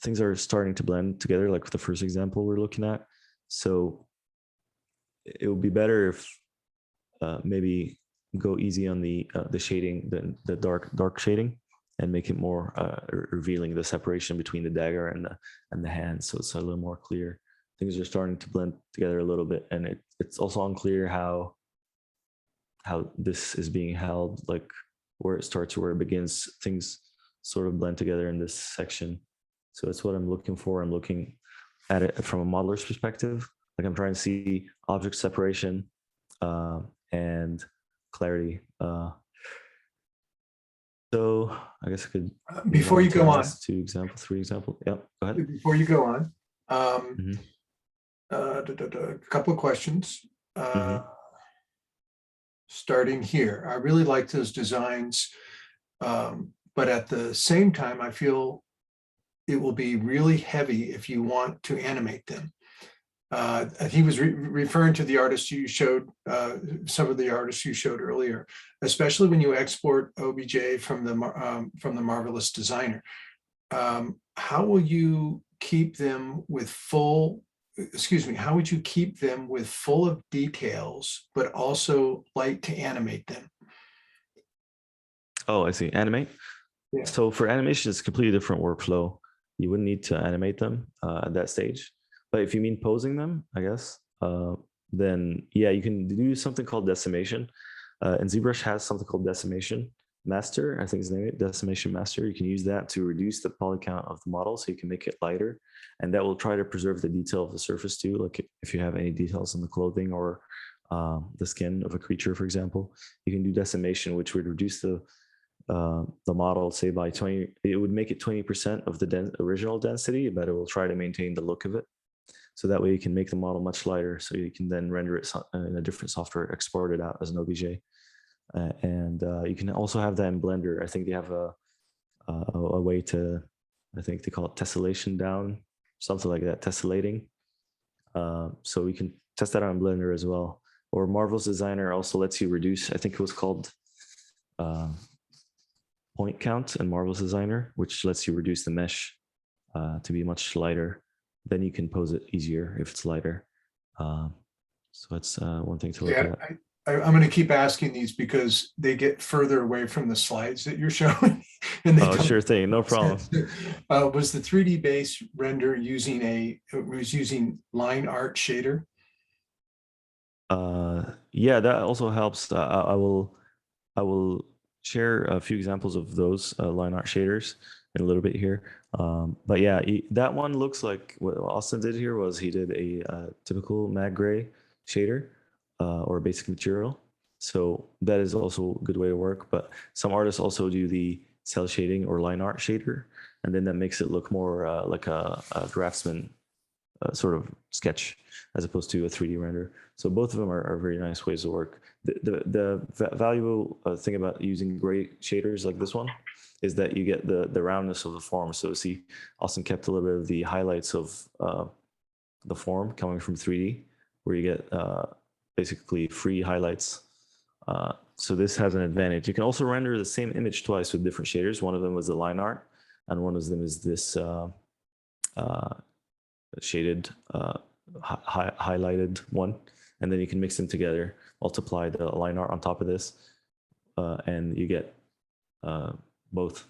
things are starting to blend together, like with the first example we're looking at. So it would be better if maybe go easy on the shading, the dark shading, and make it more revealing the separation between the dagger and the hand, so it's a little more clear. Things are starting to blend together a little bit, and it's also unclear how this is being held, like where it starts, where it begins. Things sort of blend together in this section. So that's what I'm looking for. I'm looking at it from a modeler's perspective. Like, I'm trying to see object separation and clarity. So I guess I could before you go on, 3 example. Yeah, go ahead. before you go on, Mm-hmm. a couple of questions. Mm-hmm. Starting here, I really like those designs, but at the same time, I feel it will be really heavy if you want to animate them. He was referring to the artists you showed, some of the artists you showed earlier, especially when you export OBJ from the Marvelous Designer. How will you keep them with full? Excuse me. How would you keep them with full of details, but also light to animate them? Oh, I see. Animate. Yeah. So for animation, it's a completely different workflow. You wouldn't need to animate them at that stage. But if you mean posing them, I guess, then yeah, you can do something called decimation. And ZBrush has something called decimation, master, I think is the name, decimation master. You can use that to reduce the poly count of the model, so you can make it lighter, and that will try to preserve the detail of the surface too. Like if you have any details on the clothing or the skin of a creature, for example, you can do decimation, which would reduce the model, say by 20. It would make it 20% of the original density, but it will try to maintain the look of it. So that way you can make the model much lighter, so you can then render it in a different software, export it out as an OBJ. And you can also have that in Blender. I think they have a way to, I think they call it tessellation down, something like that, tessellating. So we can test that on Blender as well. Or Marvel's Designer also lets you reduce, I think it was called point count in Marvel's Designer, which lets you reduce the mesh to be much lighter. Then you can pose it easier if it's lighter. So that's one thing to look at. I'm going to keep asking these because they get further away from the slides that you're showing. And oh, sure thing, no problem. Was the 3D base render using line art shader? Yeah, that also helps. I will share a few examples of those line art shaders in a little bit here. But yeah, that one looks like what Austin did here was he did a typical mag gray shader or basic material. So that is also a good way to work. But some artists also do the cell shading or line art shader, and then that makes it look more like a draftsman sort of sketch as opposed to a 3D render. So both of them are very nice ways to work. The valuable thing about using gray shaders like this one is that you get the roundness of the form. So see, Austin kept a little bit of the highlights of the form coming from 3D, where you get basically free highlights. So this has an advantage. You can also render the same image twice with different shaders. One of them was the line art, and one of them is this shaded highlighted one, and then you can mix them together, multiply the line art on top of this, and you get both.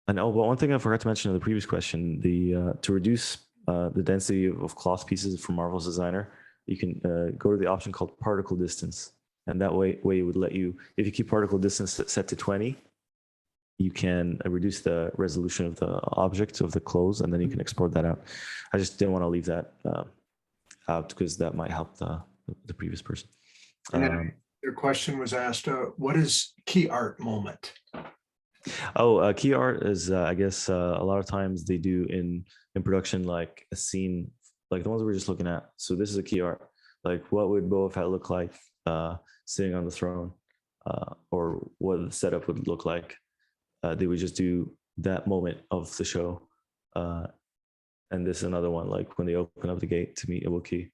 And oh, but one thing I forgot to mention in the previous question, to reduce the density of cloth pieces from Marvel's Designer, you can go to the option called particle distance, and that way it would let you, if you keep particle distance set to 20, you can reduce the resolution of the object of the clothes, and then you can export that out. I just didn't want to leave that out because that might help the previous person. And then your question was asked, what is key art moment? Oh, key art is, I guess, a lot of times they do in production, like a scene, like the ones we're just looking at. So this is a key art. Like, what would Boba Fett look like sitting on the throne, or what the setup would look like? They would just do that moment of the show. And this is another one, like when they open up the gate to meet a Wookiee,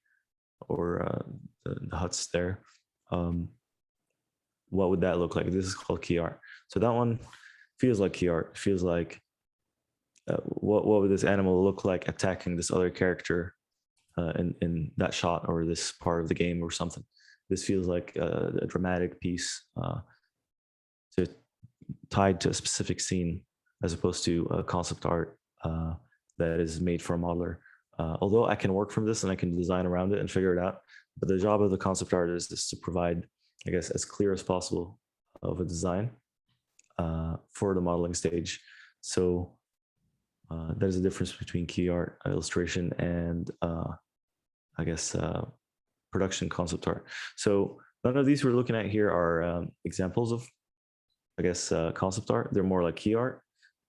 or the huts there. What would that look like? This is called key art. So that one feels like key art. It feels like what would this animal look like attacking this other character in that shot or this part of the game or something. This feels like a dramatic piece tied to a specific scene, as opposed to a concept art that is made for a modeler. Although I can work from this and I can design around it and figure it out, but the job of the concept art is to provide, I guess, as clear as possible of a design for the modeling stage. So there's a difference between key art illustration and I guess production concept art. So none of these we're looking at here are examples of, I guess, concept art. They're more like key art,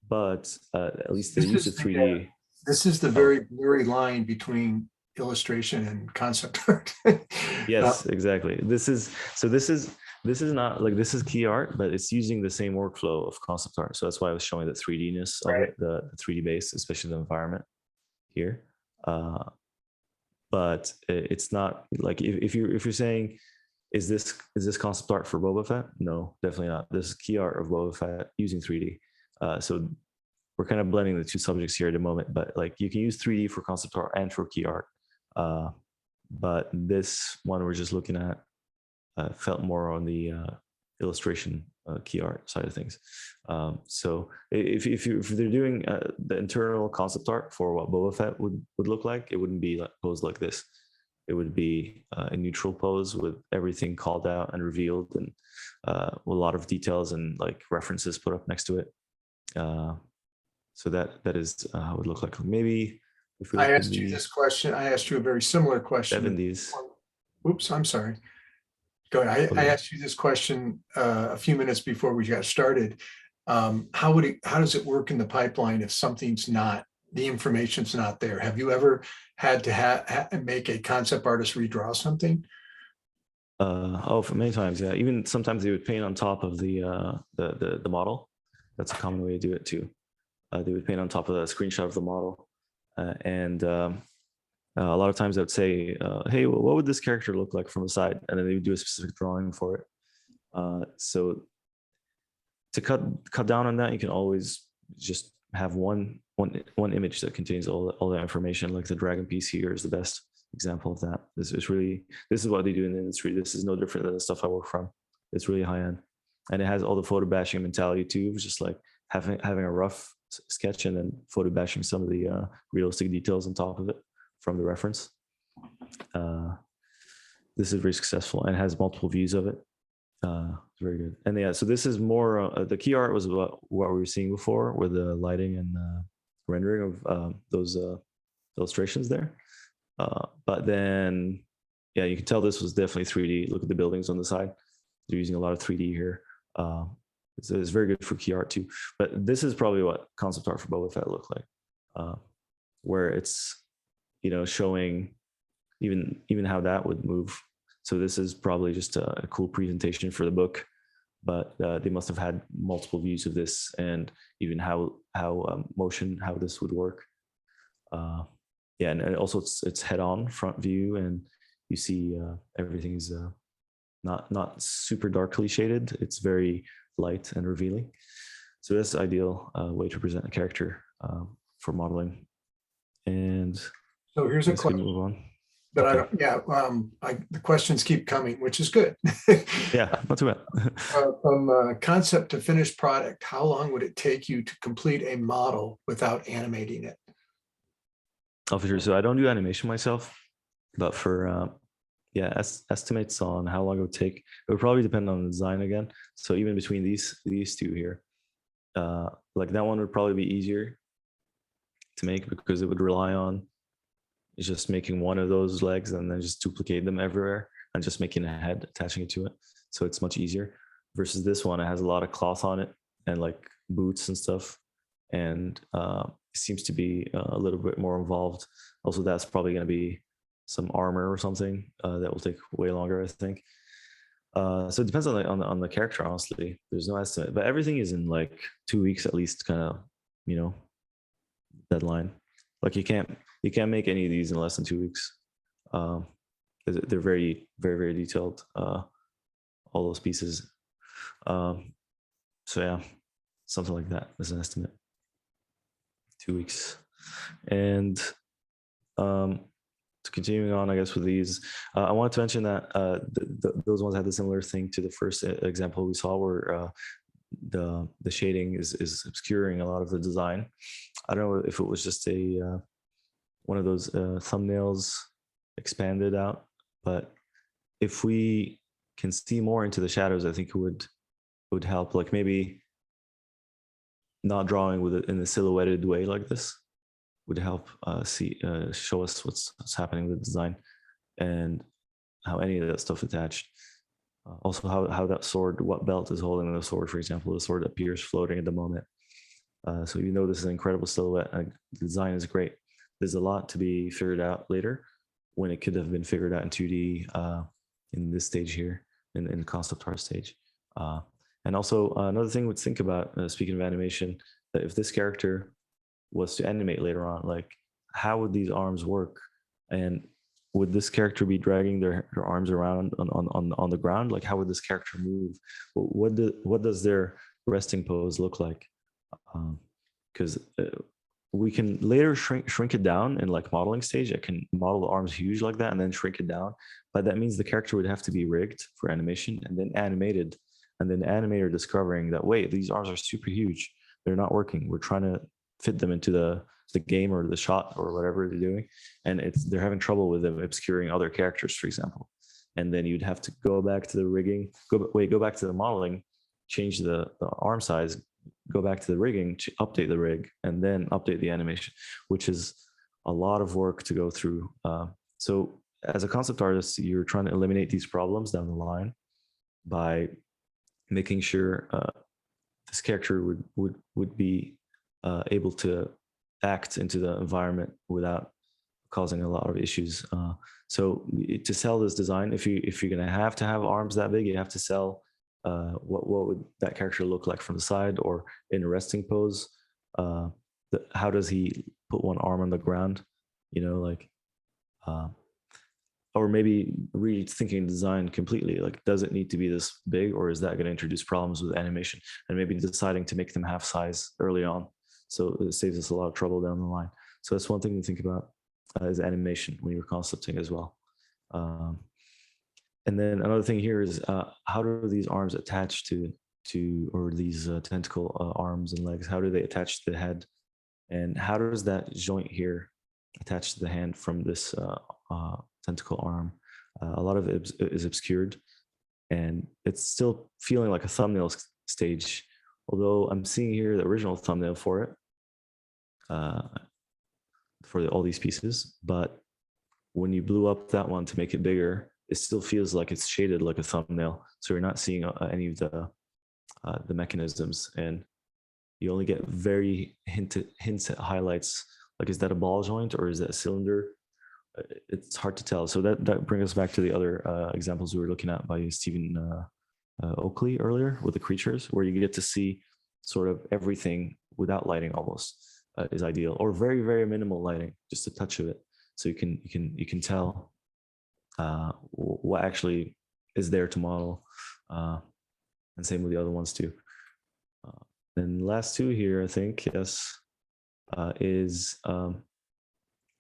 but at least they use the 3D. This is the very blurry line between illustration and concept art. Yes, exactly. This is not like, this is key art, but it's using the same workflow of concept art. So that's why I was showing the 3D-ness of it, the 3D base, especially the environment here. But it's not like, if you're saying, is this concept art for Boba Fett? No, definitely not. This is key art of Boba Fett using 3D. So we're kind of blending the two subjects here at the moment, but like you can use 3D for concept art and for key art. But this one we're just looking at felt more on the illustration key art side of things. So if they're doing the internal concept art for what Boba Fett would look like, it wouldn't be like posed like this. it would be a neutral pose with everything called out and revealed, and with a lot of details and like references put up next to it. So that is how it would look like. Maybe if we I look in asked you the this question. I asked you a very similar question. 70s. Oops, I'm sorry. Go ahead. I Okay. asked you this question a few minutes before we got started. How does it work in the pipeline if the information's not there? Have you ever had to make a concept artist redraw something? Oh, for many times, yeah. Even sometimes they would paint on top of the model. That's a common way to do it too. They would paint on top of a screenshot of the model, and a lot of times I would say, "Hey, what would this character look like from the side?" And then they would do a specific drawing for it. So to cut down on that, you can always just have one image that contains all that information. Like the dragon piece here is the best example of that. This is what they do in the industry. This is no different than the stuff I work from. It's really high end, and it has all the photo bashing mentality too. It's just like having a rough sketch and then photo bashing some of the realistic details on top of it from the reference. This is very successful and has multiple views of it. It's very good. And yeah, so this is more, the key art was about what we were seeing before with the lighting and rendering of those illustrations there. But then, yeah, you can tell this was definitely 3D. Look at the buildings on the side. They're using a lot of 3D here. It's very good for key art too. But this is probably what concept art for Boba Fett looked like, where it's, showing even how that would move. So this is probably just a cool presentation for the book, but they must have had multiple views of this and even how motion, how this would work. Yeah, and also it's head-on front view, and you see everything is not super darkly shaded. It's very light and revealing. So that's the ideal way to present a character for modeling. And so here's a question. Move on. But okay. The questions keep coming, which is good. Yeah, not too bad. From concept to finished product, how long would it take you to complete a model without animating it? Oh, for sure. So I don't do animation myself, but for estimates on how long it would take, it would probably depend on the design again. So even between these two here, like that one would probably be easier to make because it would rely on just making one of those legs and then just duplicate them everywhere and just making a head, attaching it to it. So it's much easier versus this one. It has a lot of cloth on it and like boots and stuff. And it seems to be a little bit more involved. Also, that's probably going to be some armor or something that will take way longer, I think. So it depends on the character, honestly. There's no estimate, but everything is in like 2 weeks at least, kind of, deadline. Like you can't make any of these in less than 2 weeks. They're very, very, very detailed. All those pieces. So yeah, something like that as an estimate. 2 weeks. And continuing on, I guess, with these, I wanted to mention that those ones had a similar thing to the first example we saw, where the shading is obscuring a lot of the design. I don't know if it was just a one of those thumbnails expanded out, but if we can see more into the shadows, I think it would help. Like maybe not drawing with it in a silhouetted way like this would help show us what's happening with the design and how any of that stuff attached. Also, how that sword, what belt is holding the sword, for example, the sword appears floating at the moment. So you know this is an incredible silhouette. The design is great. There's a lot to be figured out later when it could have been figured out in 2D in this stage here, in the concept art stage. And also another thing would think about, speaking of animation, that if this character was to animate later on, like how would these arms work? And would this character be dragging their arms around on the ground? Like how would this character move? What does their resting pose look like? Because we can later shrink it down in like modeling stage. I can model the arms huge like that and then shrink it down. But that means the character would have to be rigged for animation and then animated. And then the animator discovering that, wait, these arms are super huge. They're not working. We're trying to fit them into the the game or the shot or whatever they're doing, and they're having trouble with them obscuring other characters, for example. And then you'd have to go back to the rigging, go back to the modeling, change the arm size, go back to the rigging, update the rig, and then update the animation, which is a lot of work to go through. So as a concept artist, you're trying to eliminate these problems down the line by making sure this character would be able to act into the environment without causing a lot of issues. So to sell this design, if you're gonna have to have arms that big, you have to sell what would that character look like from the side or in a resting pose. How does he put one arm on the ground? You know, like, or maybe rethinking design completely. Like, does it need to be this big, or is that going to introduce problems with animation? And maybe deciding to make them half size early on, so it saves us a lot of trouble down the line. So that's one thing to think about is animation when you're concepting as well. And then another thing here is how do these arms attach to or these tentacle arms and legs? How do they attach to the head? And how does that joint here attach to the hand from this tentacle arm? A lot of it is obscured, and it's still feeling like a thumbnail stage. Although I'm seeing here the original thumbnail for it, for all these pieces. But when you blew up that one to make it bigger, it still feels like it's shaded like a thumbnail. So you're not seeing any of the mechanisms, and you only get very hints at highlights. Like, is that a ball joint or is that a cylinder? It's hard to tell. So that brings us back to the other examples we were looking at by Stephen Oakley earlier with the creatures, where you get to see sort of everything without lighting almost is ideal, or very, very minimal lighting, just a touch of it. So you can tell what actually is there to model, and same with the other ones too. Then last two here, I think, yes, is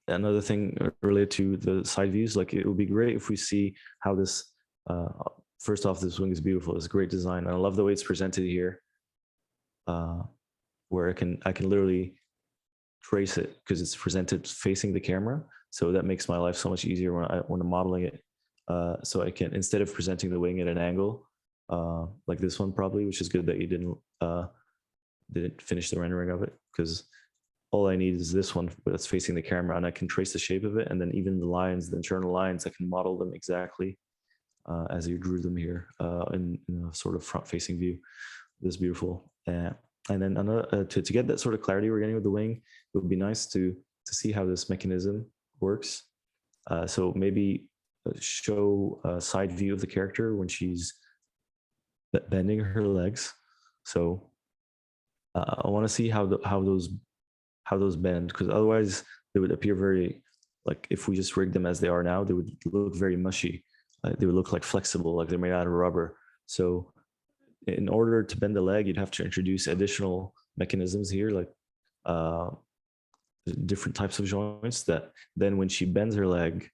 another thing related to the side views. Like, it would be great if we see how this, first off, this wing is beautiful. It's a great design. And I love the way it's presented here, where I can literally trace it because it's presented facing the camera. So that makes my life so much easier when I'm modeling it. So I can, instead of presenting the wing at an angle, like this one probably, which is good that you didn't finish the rendering of it, because all I need is this one that's facing the camera, and I can trace the shape of it, and then even the lines, the internal lines, I can model them exactly as you drew them here in a sort of front-facing view. This is beautiful. And then another, to get that sort of clarity we're getting with the wing, it would be nice to see how this mechanism works. So maybe show a side view of the character when she's bending her legs. So I want to see how those bend, because otherwise they would appear very, like, if we just rig them as they are now, they would look very mushy. They would look like flexible, like they're made out of rubber. So in order to bend the leg, you'd have to introduce additional mechanisms here, like different types of joints, that then when she bends her leg,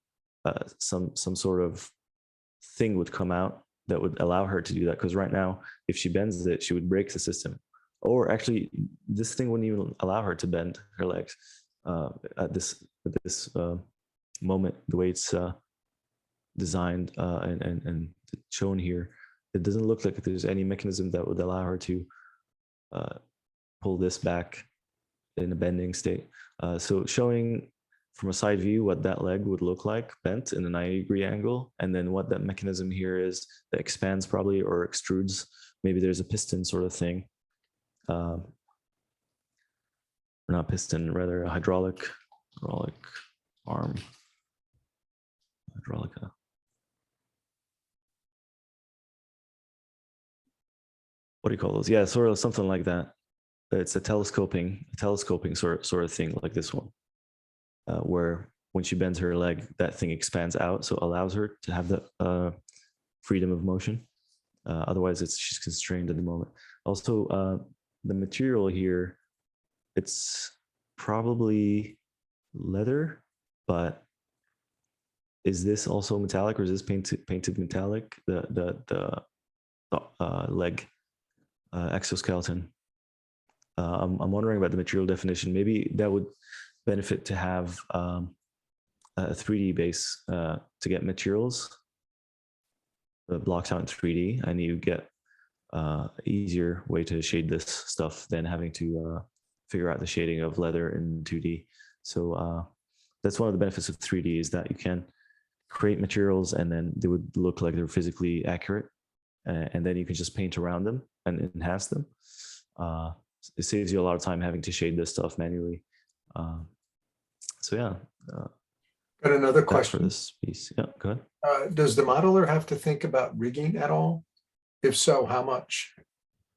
some sort of thing would come out that would allow her to do that. Because right now, if she bends it, she would break the system. Or actually, this thing wouldn't even allow her to bend her legs at this moment. The way it's designed and shown here, it doesn't look like there's any mechanism that would allow her to pull this back in a bending state. So showing from a side view what that leg would look like bent in a 90-degree angle, and then what that mechanism here is that expands probably or extrudes. Maybe there's a piston sort of thing. Not piston, rather a hydraulic arm, hydraulica. What do you call those? Yeah, sort of something like that. It's a telescoping sort of thing, like this one, where when she bends her leg, that thing expands out, so it allows her to have the freedom of motion. Otherwise, she's constrained at the moment. Also, the material here, it's probably leather, but is this also metallic, or is this painted metallic? The leg exoskeleton. I'm wondering about the material definition. Maybe that would benefit to have a 3D base to get materials blocks out in 3D, and you get easier way to shade this stuff than having to figure out the shading of leather in 2D. So that's one of the benefits of 3D, is that you can create materials and then they would look like they're physically accurate, and then you can just paint around them and enhance them. It saves you a lot of time having to shade this stuff manually. So yeah. Got another For question. this piece. Yeah, go ahead. Does the modeler have to think about rigging at all? If so, how much?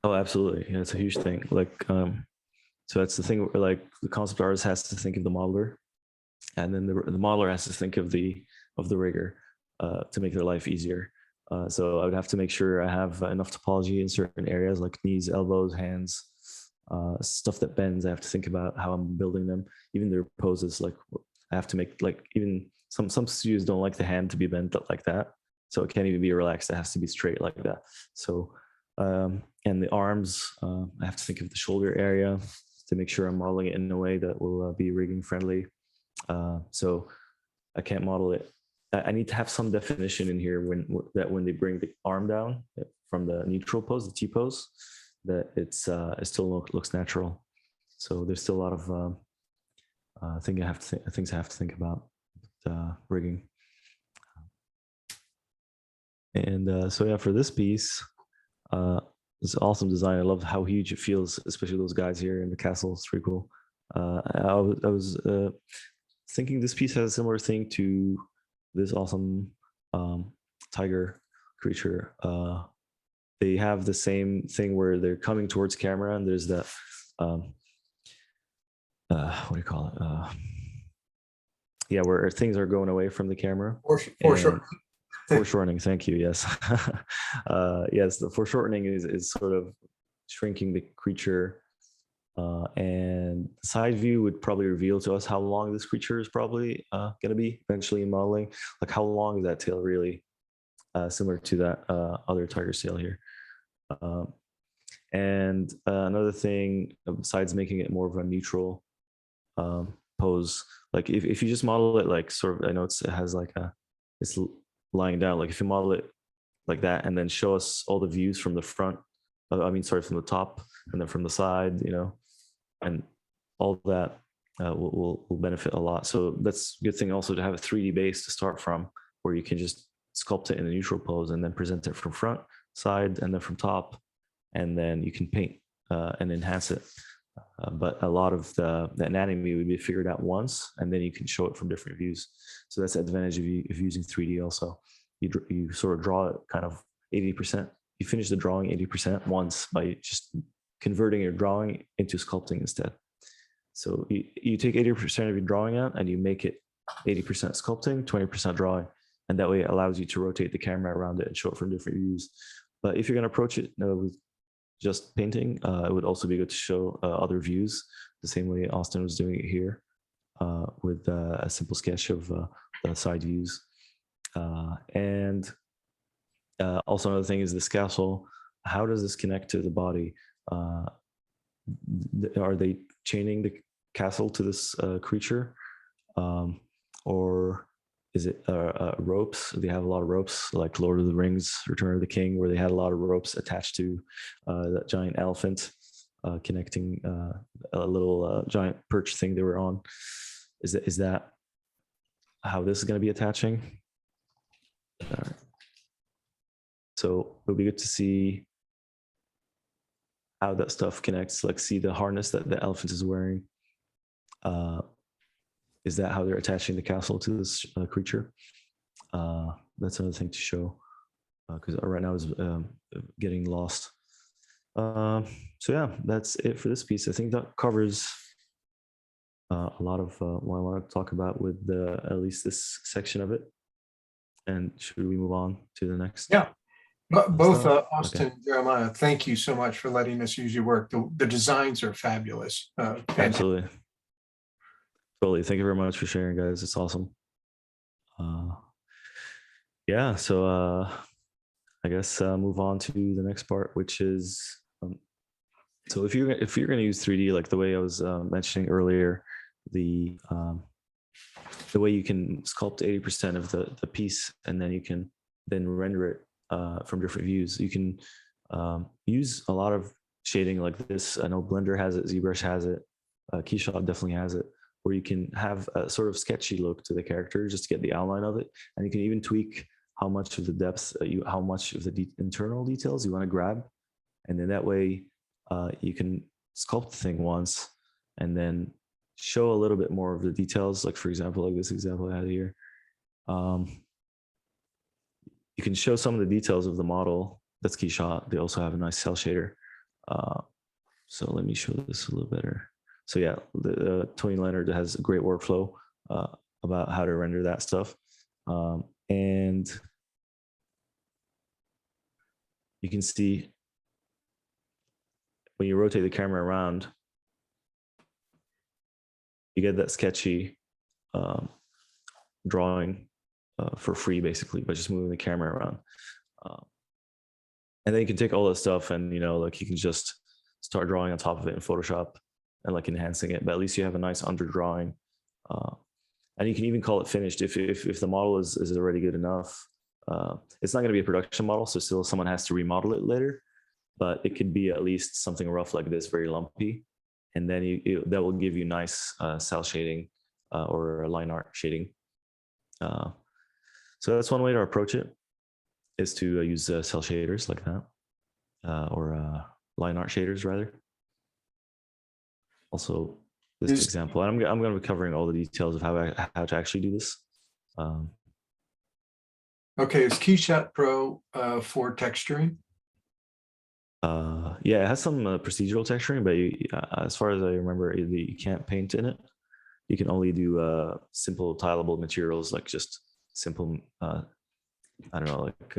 Oh, absolutely. Yeah, it's a huge thing. Like, so that's the thing where, like, the concept artist has to think of the modeler, and then the modeler has to think of the rigger to make their life easier. So I would have to make sure I have enough topology in certain areas, like knees, elbows, hands, stuff that bends. I have to think about how I'm building them. Even their poses, like I have to make, like, even some studios don't like the hand to be bent like that, so it can't even be relaxed. It has to be straight like that. So and the arms, I have to think of the shoulder area to make sure I'm modeling it in a way that will be rigging friendly. So I can't model it. I need to have some definition in here when they bring the arm down from the neutral pose, the T pose, that it still looks natural. So there's still a lot of things I have to think about rigging. And so yeah, for this piece, it's awesome design. I love how huge it feels, especially those guys here in the castle. It's pretty cool. I was thinking this piece has a similar thing to this awesome tiger creature. They have the same thing where they're coming towards camera, and there's that what do you call it? Yeah, where things are going away from the camera. Foreshortening, thank you. Yes. Yes, the foreshortening is sort of shrinking the creature, and the side view would probably reveal to us how long this creature is probably going to be eventually in modeling. Like, how long is that tail really? Similar to that other tiger's tail here. And another thing, besides making it more of a neutral pose, like if you just model it like sort of, I know it has like it's lying down. Like if you model it like that and then show us all the views from the front, I mean, sorry, from the top and then from the side, and all that will benefit a lot. So that's a good thing also to have a 3D base to start from, where you can just sculpt it in a neutral pose and then present it from front, side, and then from top, and then you can paint and enhance it. But a lot of the anatomy would be figured out once, and then you can show it from different views. So that's the advantage of using 3D also. You sort of draw it kind of 80%. You finish the drawing 80% once by just converting your drawing into sculpting instead. So you take 80% of your drawing out and you make it 80% sculpting, 20% drawing. And that way it allows you to rotate the camera around it and show it from different views. But if you're going to approach it with just painting, it would also be good to show other views, the same way Austin was doing it here with a simple sketch of the side views. And also another thing is this castle. How does this connect to the body? Are they chaining the castle to this creature? Or is it ropes? They have a lot of ropes, like Lord of the Rings, Return of the King, where they had a lot of ropes attached to that giant elephant, connecting a little giant perch thing they were on. Is that how this is going to be attaching? All right. So it'll be good to see how that stuff connects, like see the harness that the elephant is wearing. Is that how they're attaching the castle to this creature? That's another thing to show, because right now is getting lost. So yeah, that's it for this piece. I think that covers a lot of what I want to talk about with at least this section of it. And should we move on to the next? Yeah. But both Okay. Austin and Jeremiah, thank you so much for letting us use your work. The designs are fabulous. Absolutely. Totally. Thank you very much for sharing, guys. It's awesome. Yeah. So I guess move on to the next part, which is So if you're going to use 3D, like the way I was mentioning earlier, the way you can sculpt 80% of the piece, and then you can then render it from different views. You can use a lot of shading like this. I know Blender has it, ZBrush has it, Keyshot definitely has it, where you can have a sort of sketchy look to the character just to get the outline of it, and you can even tweak how much of the depth, how much of the internal details you want to grab, and then that way you can sculpt the thing once and then show a little bit more of the details. Like for example, like this example I had here, you can show some of the details of the model. That's Keyshot. They also have a nice cell shader. So let me show this a little better. So yeah, the Tony Leonard has a great workflow about how to render that stuff. And you can see when you rotate the camera around, you get that sketchy drawing for free, basically, by just moving the camera around. And then you can take all this stuff and, like you can just start drawing on top of it in Photoshop and like enhancing it, but at least you have a nice underdrawing. And you can even call it finished if the model is already good enough. It's not going to be a production model, so still someone has to remodel it later, but it could be at least something rough like this, very lumpy. And then that will give you nice cell shading or line art shading. So that's one way to approach it, is to use cell shaders like that, or line art shaders rather. Also, this example, and I'm going to be covering all the details of how to actually do this. Okay, is Keyshot Pro for texturing? Yeah, it has some procedural texturing, but as far as I remember, you can't paint in it. You can only do simple tileable materials, like just simple, I don't know, like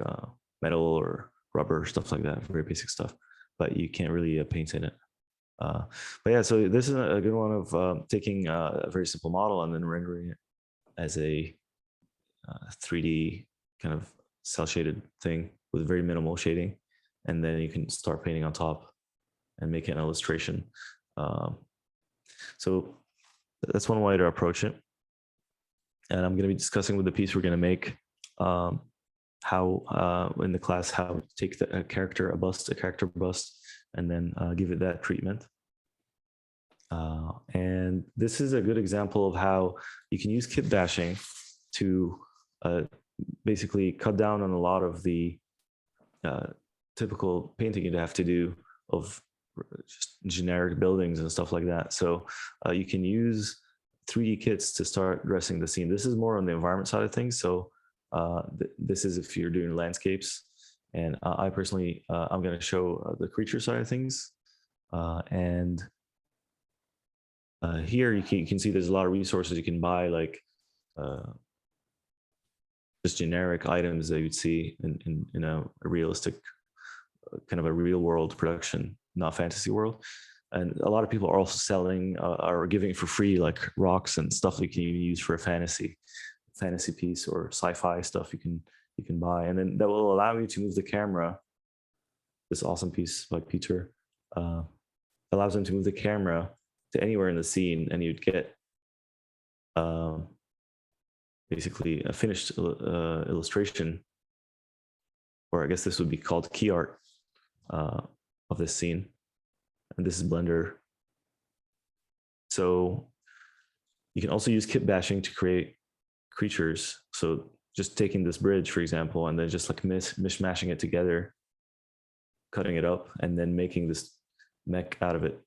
metal or rubber, stuff like that, very basic stuff. But you can't really paint in it. But yeah, so this is a good one of taking a very simple model and then rendering it as a 3D kind of cell shaded thing with very minimal shading. And then you can start painting on top and make an illustration. So that's one way to approach it. And I'm going to be discussing with the piece we're going to make how in the class, how to take a character bust, and then give it that treatment. And this is a good example of how you can use kit bashing to basically cut down on a lot of the typical painting you'd have to do of just generic buildings and stuff like that. So you can use 3D kits to start dressing the scene. This is more on the environment side of things. So this is if you're doing landscapes. And I personally, I'm going to show the creature side of things. And here you can see there's a lot of resources you can buy, like just generic items that you'd see in a realistic, kind of a real world production, not fantasy world. And a lot of people are also selling or giving for free, like rocks and stuff you can use for a fantasy piece or sci-fi stuff you can buy. And then that will allow you to move the camera. This awesome piece by Peter allows them to move the camera to anywhere in the scene, and you'd get basically a finished illustration, or I guess this would be called key art of this scene. And this is Blender. So you can also use kit bashing to create creatures. So just taking this bridge, for example, and then just like mishmashing it together, cutting it up, and then making this mech out of it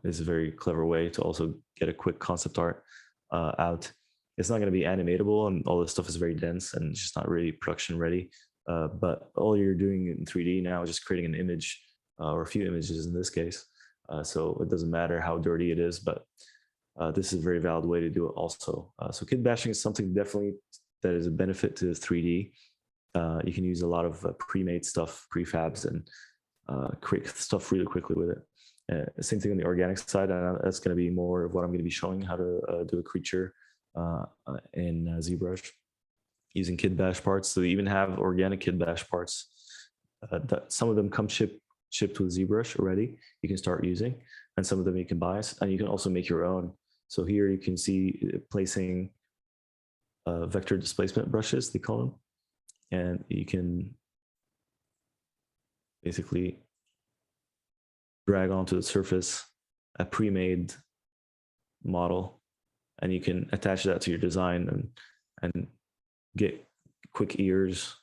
is a very clever way to also get a quick concept art out. It's not going to be animatable, and all this stuff is very dense and just not really production ready. But all you're doing in 3D now is just creating an image or a few images in this case. So it doesn't matter how dirty it is, but this is a very valid way to do it also. So kit bashing is something definitely that is a benefit to 3D. You can use a lot of pre-made stuff, prefabs, and create stuff really quickly with it. Same thing on the organic side, and that's going to be more of what I'm going to be showing, how to do a creature in ZBrush using kit bash parts. So they even have organic kit bash parts. Some of them come shipped with ZBrush already. You can start using, and some of them you can buy, and you can also make your own. So here you can see placing vector displacement brushes, they call them, and you can basically drag onto the surface a pre-made model, and you can attach that to your design and get quick ears,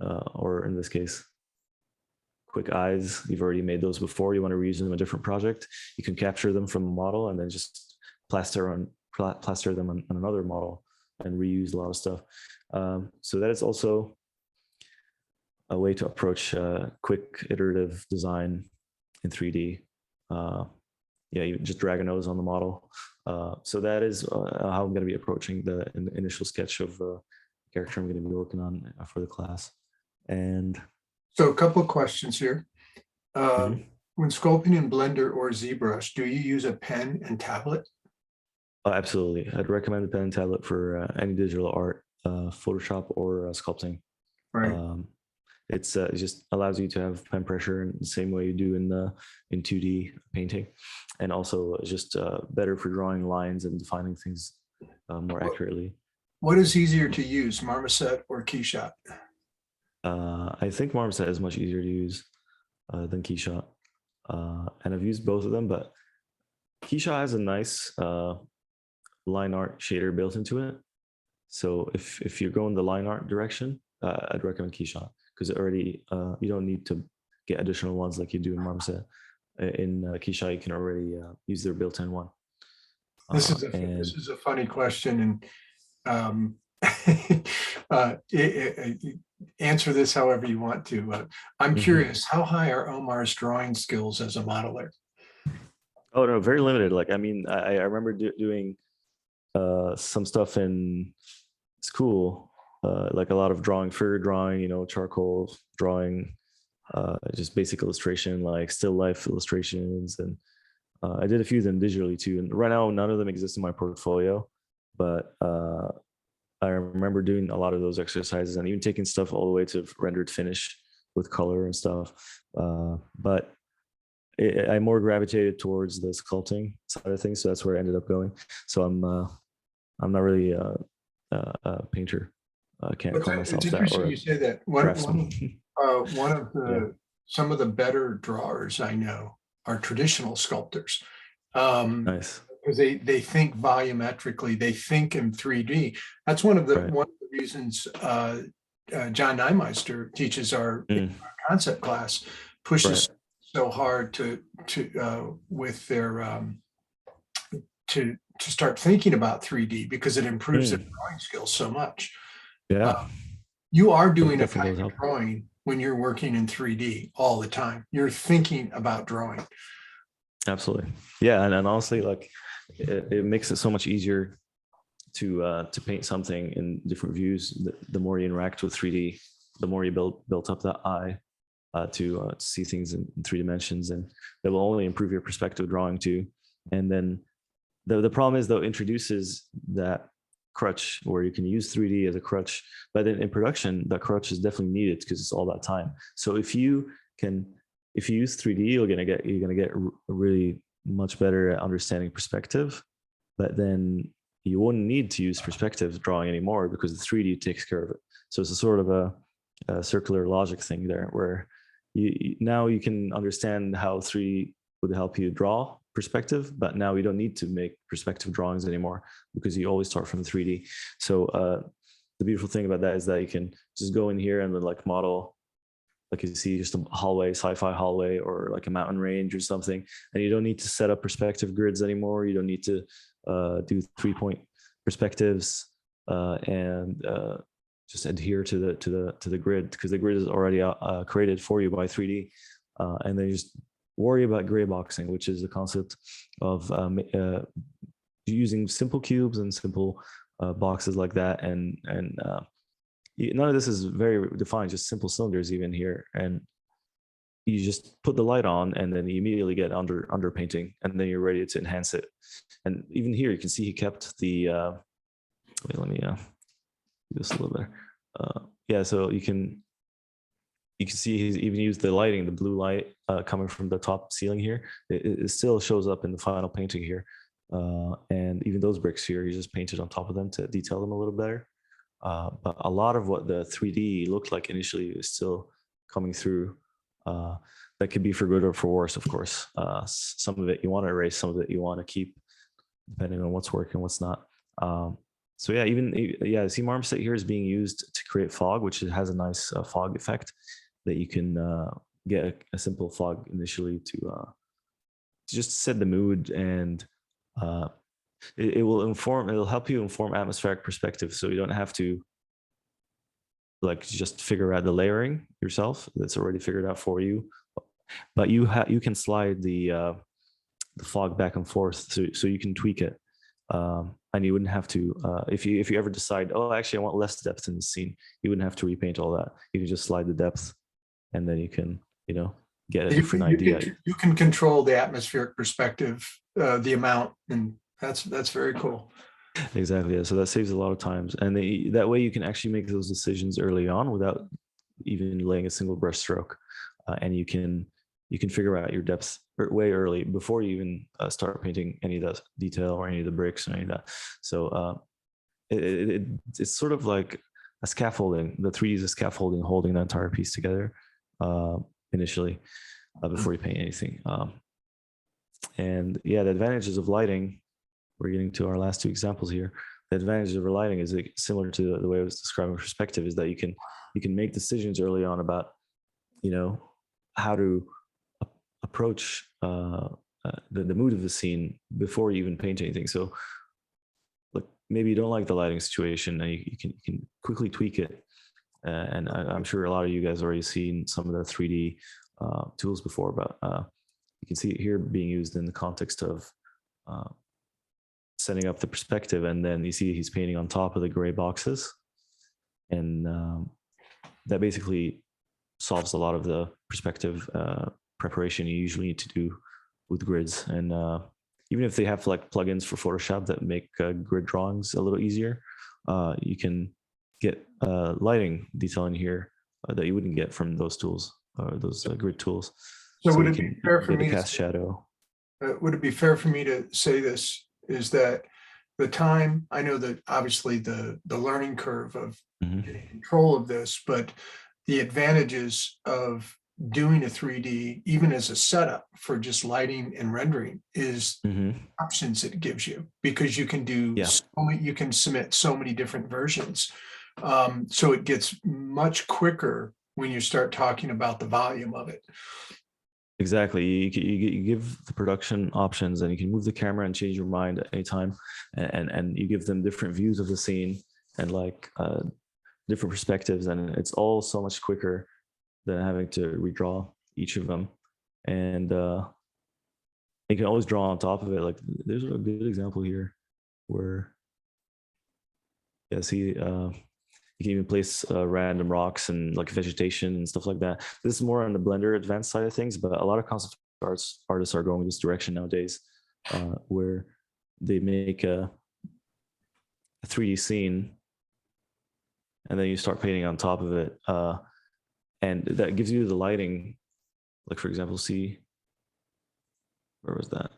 or in this case, quick eyes. You've already made those before. You want to reuse them in a different project. You can capture them from a model and then just plaster them on another model and reuse a lot of stuff. So that is also a way to approach quick iterative design in 3D. Yeah, you just drag a nose on the model. So that is how I'm going to be approaching the initial sketch of character I'm going to be working on for the class. And so a couple of questions here. Mhm. When sculpting in Blender or ZBrush, do you use a pen and tablet? Absolutely, I'd recommend the pen and tablet for any digital art, Photoshop or sculpting. Right. It just allows you to have pen pressure in the same way you do in 2D painting, and also just better for drawing lines and defining things more accurately. What is easier to use, Marmoset or Keyshot? I think Marmoset is much easier to use than Keyshot, and I've used both of them, but Keyshot has a nice line art shader built into it. So if you're going the line art direction, I'd recommend Keyshot, because it already you don't need to get additional ones like you do in Marmoset. In Keyshot, you can already use their built-in one. This is a funny question, and answer this however you want to. I'm curious, how high are Omar's drawing skills as a modeler? Oh no, very limited. Like, I mean, I remember doing some stuff in school, like a lot of drawing, figure drawing, you know, charcoal drawing, just basic illustration, like still life illustrations. And I did a few of them digitally too. And right now, none of them exist in my portfolio, but I remember doing a lot of those exercises and even taking stuff all the way to rendered finish with color and stuff. But I more gravitated towards the sculpting side of things, so that's where I ended up going. So I'm not really a painter. I can't call myself it's that. Interesting you say that. One of the some of the better drawers I know are traditional sculptors. Nice. Because they think volumetrically, they think in 3D. That's one of the reasons John Neimeister teaches our concept class, pushes so hard to with their to start thinking about 3D, because it improves their drawing skills so much. Yeah. You are doing a kind of drawing when you're working in 3D all the time. You're thinking about drawing. Absolutely. Yeah. And honestly, like it makes it so much easier to paint something in different views. The more you interact with 3D, the more you built up that eye to see things in 3 dimensions, and that will only improve your perspective drawing too. And then the problem is, though, introduces that crutch where you can use 3D as a crutch, but then in production, that crutch is definitely needed because it's all that time. So if you use 3D, you're gonna get a really much better at understanding perspective, but then you won't need to use perspective drawing anymore because the 3D takes care of it. So it's a sort of a circular logic thing there, where now you can understand how 3D would help you draw perspective, but now you don't need to make perspective drawings anymore because you always start from 3D. So the beautiful thing about that is that you can just go in here and then like model, like you see just a hallway, sci-fi hallway, or like a mountain range or something, and you don't need to set up perspective grids anymore. You don't need to do 3-point perspectives and just adhere to the grid, because the grid is already created for you by 3D, and then you just worry about gray boxing, which is the concept of using simple cubes and simple boxes like that, and none of this is very defined, just simple cylinders even here, and you just put the light on and then you immediately get under painting, and then you're ready to enhance it. And even here you can see he kept the let me do this a little better. Yeah, so you can you can see he's even used the lighting, the blue light coming from the top ceiling here. It still shows up in the final painting here. And even those bricks here, he just painted on top of them to detail them a little better. But a lot of what the 3D looked like initially is still coming through. That could be for good or for worse, of course. Some of it you want to erase, some of it you want to keep, depending on what's working, what's not. So yeah, see marmoset here is being used to create fog, which has a nice fog effect that you can get a simple fog initially to just set the mood, and it'll help you inform atmospheric perspective, so you don't have to like just figure out the layering yourself. That's already figured out for you, but you can slide the fog back and forth, so you can tweak it. And you wouldn't have to, if you ever decide, oh, actually I want less depth in the scene, you wouldn't have to repaint all that. You can just slide the depth, and then you can, get a different idea. You can control the atmospheric perspective, the amount, and that's very cool. Exactly. Yeah. So that saves a lot of times, and that way you can actually make those decisions early on without even laying a single brush stroke, and you can figure out your depth way early before you even start painting any of the detail or any of the bricks or any of that. So it's sort of like a scaffolding. The 3D is a scaffolding holding the entire piece together initially before you paint anything. And yeah, the advantages of lighting, we're getting to our last two examples here. The advantage of lighting is similar to the way I was describing perspective, is that you can make decisions early on about, how to approach the mood of the scene before you even paint anything. So look, maybe you don't like the lighting situation, and you can quickly tweak it. And I'm sure a lot of you guys already seen some of the 3D tools before, but you can see it here being used in the context of setting up the perspective, and then you see he's painting on top of the gray boxes, and that basically solves a lot of the perspective preparation you usually need to do with grids. And even if they have like plugins for Photoshop that make grid drawings a little easier, you can get lighting detail in here that you wouldn't get from those tools or those grid tools. So would it be fair for me to cast shadow? Would it be fair for me to say this, is that the time, I know that obviously the learning curve of getting control of this, but the advantages of doing a 3D, even as a setup for just lighting and rendering, is options it gives you, because you can do you can submit so many different versions. So it gets much quicker when you start talking about the volume of it. Exactly. You give the production options, and you can move the camera and change your mind at any time, and you give them different views of the scene and like different perspectives, and it's all so much quicker than having to redraw each of them. And you can always draw on top of it. Like there's a good example here where see you can even place random rocks and like vegetation and stuff like that. This is more on the Blender advanced side of things, but a lot of concept artists are going this direction nowadays, where they make a 3D scene, and then you start painting on top of it, and that gives you the lighting. Like for example, see, where was that?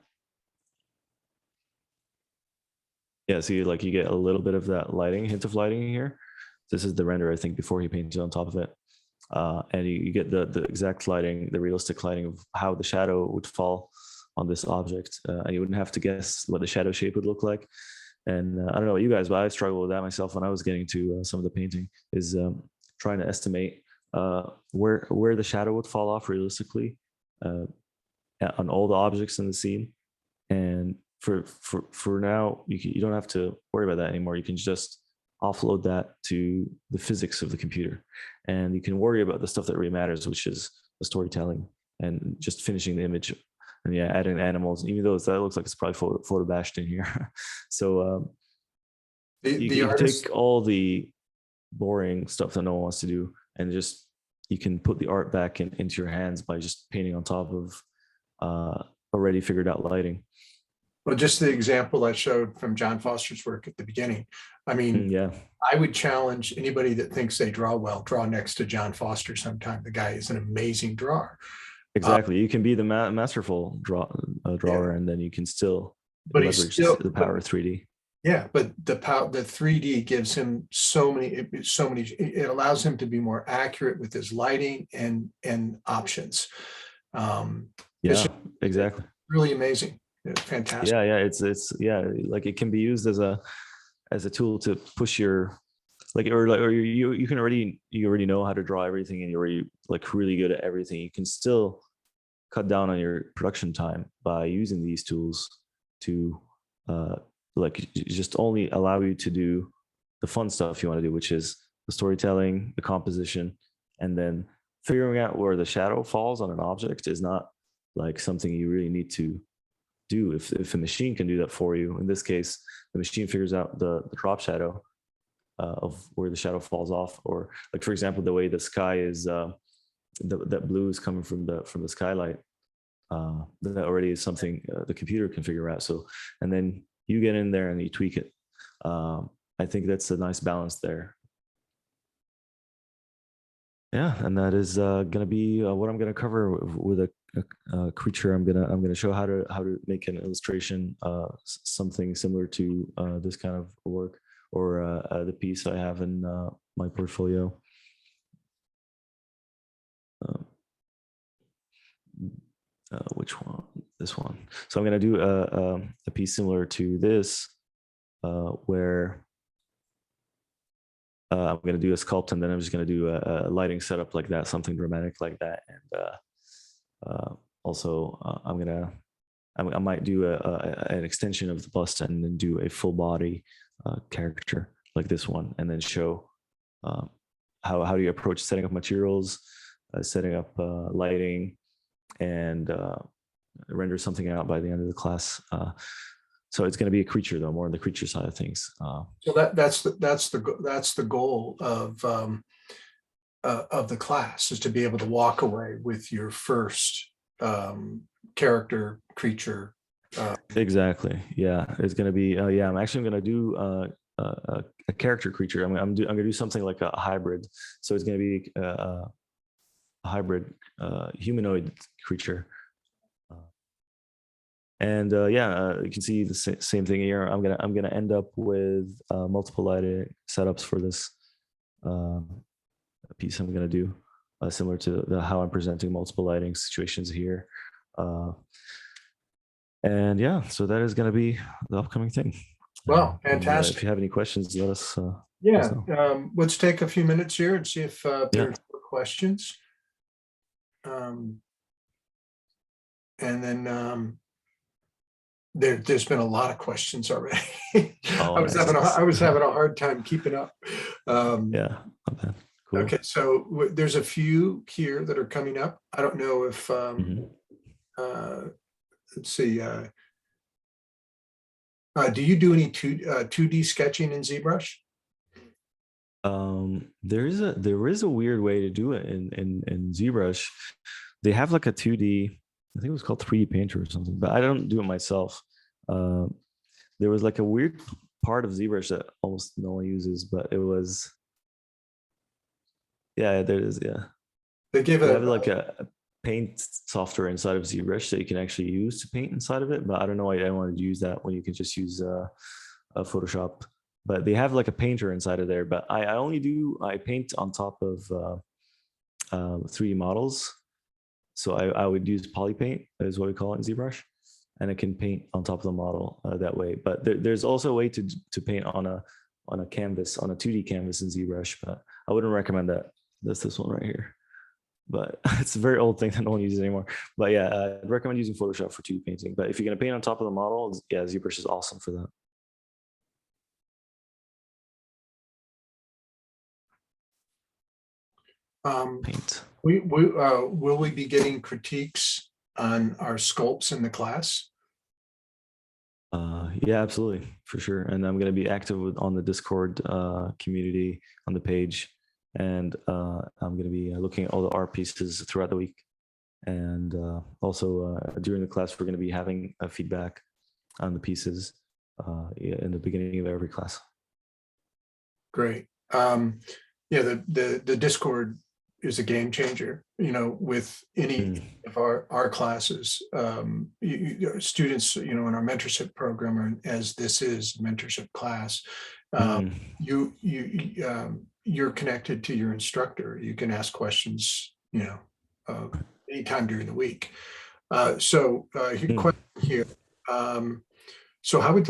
Yeah, see, like you get a little bit of that lighting, hint of lighting here. This is the render, I think, before he painted on top of it. And you get the exact lighting, the realistic lighting of how the shadow would fall on this object. And you wouldn't have to guess what the shadow shape would look like. And I don't know about you guys, but I struggled with that myself when I was getting to some of the painting, is trying to estimate where the shadow would fall off realistically on all the objects in the scene. And for now, you don't have to worry about that anymore. You can just offload that to the physics of the computer, and you can worry about the stuff that really matters, which is the storytelling and just finishing the image, and adding animals, even though that looks like it's probably photo bashed in here. So you take all the boring stuff that no one wants to do, and just you can put the art back into your hands by just painting on top of already figured out lighting. Well, just the example I showed from John Foster's work at the beginning. I mean, Yeah, I would challenge anybody that thinks they draw well, draw next to John Foster sometime. The guy is an amazing drawer. exactly. You can be the masterful drawer, Yeah, and then you can still but he's leverage still, the power of 3D. yeah, but the 3D gives him so many, it allows him to be more accurate with his lighting and options. It's Yeah, just exactly. really amazing. Fantastic. Yeah, it's yeah, like it can be used as a tool to push your or you can already know how to draw everything, and you're already like really good at everything. You can still cut down on your production time by using these tools to uh just only allow you to do the fun stuff you want to do, which is the storytelling, the composition, and then figuring out where the shadow falls on an object is not like something you really need to do. If a machine can do that for you, in this case the machine figures out the drop shadow of where the shadow falls off, or like for example the way the sky is that blue is coming from the skylight, that already is something the computer can figure out. So and then you get in there and you tweak it. I think that's a nice balance there. Yeah, and that is going to be what I'm going to cover with a creature. I'm gonna show how to make an illustration, something similar to this kind of work, or the piece I have in my portfolio. Which one? This one. So I'm gonna do a piece similar to this, where I'm going to do a sculpt, and then I'm just going to do a lighting setup like that, something dramatic like that. And also I might do an extension of the bust, and then do a full body character like this one, and then show how do you approach setting up materials, setting up lighting, and render something out by the end of the class. So it's going to be a creature, though, more on the creature side of things. So that's the goal of the class, is to be able to walk away with your first character creature. Exactly. Yeah, it's going to be. Yeah, I'm actually going to do a character creature. I'm going to do something like a hybrid. So it's going to be a hybrid humanoid creature. And you can see the same thing here. I'm gonna end up with multiple lighting setups for this piece. I'm gonna do similar to how I'm presenting multiple lighting situations here. And yeah, so that is gonna be the upcoming thing. Well, And, fantastic. if you have any questions, let us. Yeah, let's take a few minutes here and see if there are questions. And then. There's been a lot of questions already. Oh, I was having a hard time keeping up. Yeah. Okay. Cool. Okay, so there's a few here that are coming up. I don't know if let's see. Do you do any 2D sketching in ZBrush? There is a weird way to do it in ZBrush. They have like a 2D. I think it was called 3D Painter or something, but I don't do it myself. There was like a weird part of ZBrush that almost no one uses, but it was, yeah, there is, yeah. They give have like a paint software inside of ZBrush that you can actually use to paint inside of it, but I don't know why I wanted to use that when you can just use a Photoshop. But they have like a painter inside of there, but I paint on top of 3D models. So I would use polypaint, is what we call it in ZBrush, and I can paint on top of the model that way. But there's also a way to paint on a canvas, on a 2D canvas in ZBrush, but I wouldn't recommend that. That's this one right here. But it's a very old thing that no one uses anymore. But yeah, I'd recommend using Photoshop for 2D painting. But if you're going to paint on top of the model, yeah, ZBrush is awesome for that. Paint. Will we be getting critiques on our sculpts in the class? Yeah, absolutely, for sure. And I'm going to be active on the Discord community on the page, and I'm going to be looking at all the art pieces throughout the week. And also during the class, we're going to be having feedback on the pieces in the beginning of every class. Great. Yeah, the Discord is a game changer, with any of our classes. Students, in our mentorship program, or as this is a mentorship class, you're connected to your instructor. You can ask questions, anytime during the week. Question here. So how would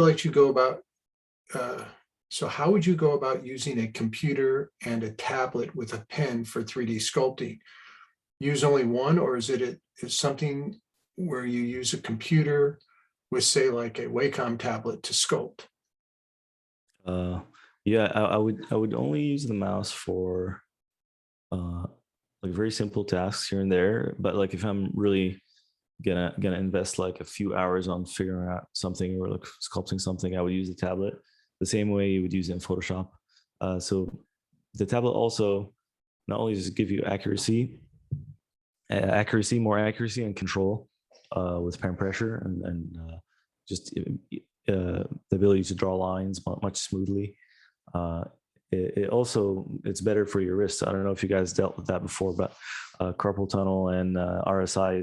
you go about using a computer and a tablet with a pen for 3D sculpting? Use only one, or is something where you use a computer with, say, like a Wacom tablet to sculpt? Yeah, I would only use the mouse for like very simple tasks here and there. But like if I'm really gonna invest like a few hours on figuring out something or like sculpting something, I would use the tablet the same way you would use it in Photoshop. So the tablet also not only does it give you more accuracy and control with pen pressure and just the ability to draw lines much smoothly. It's better for your wrist. I don't know if you guys dealt with that before, but carpal tunnel and RSI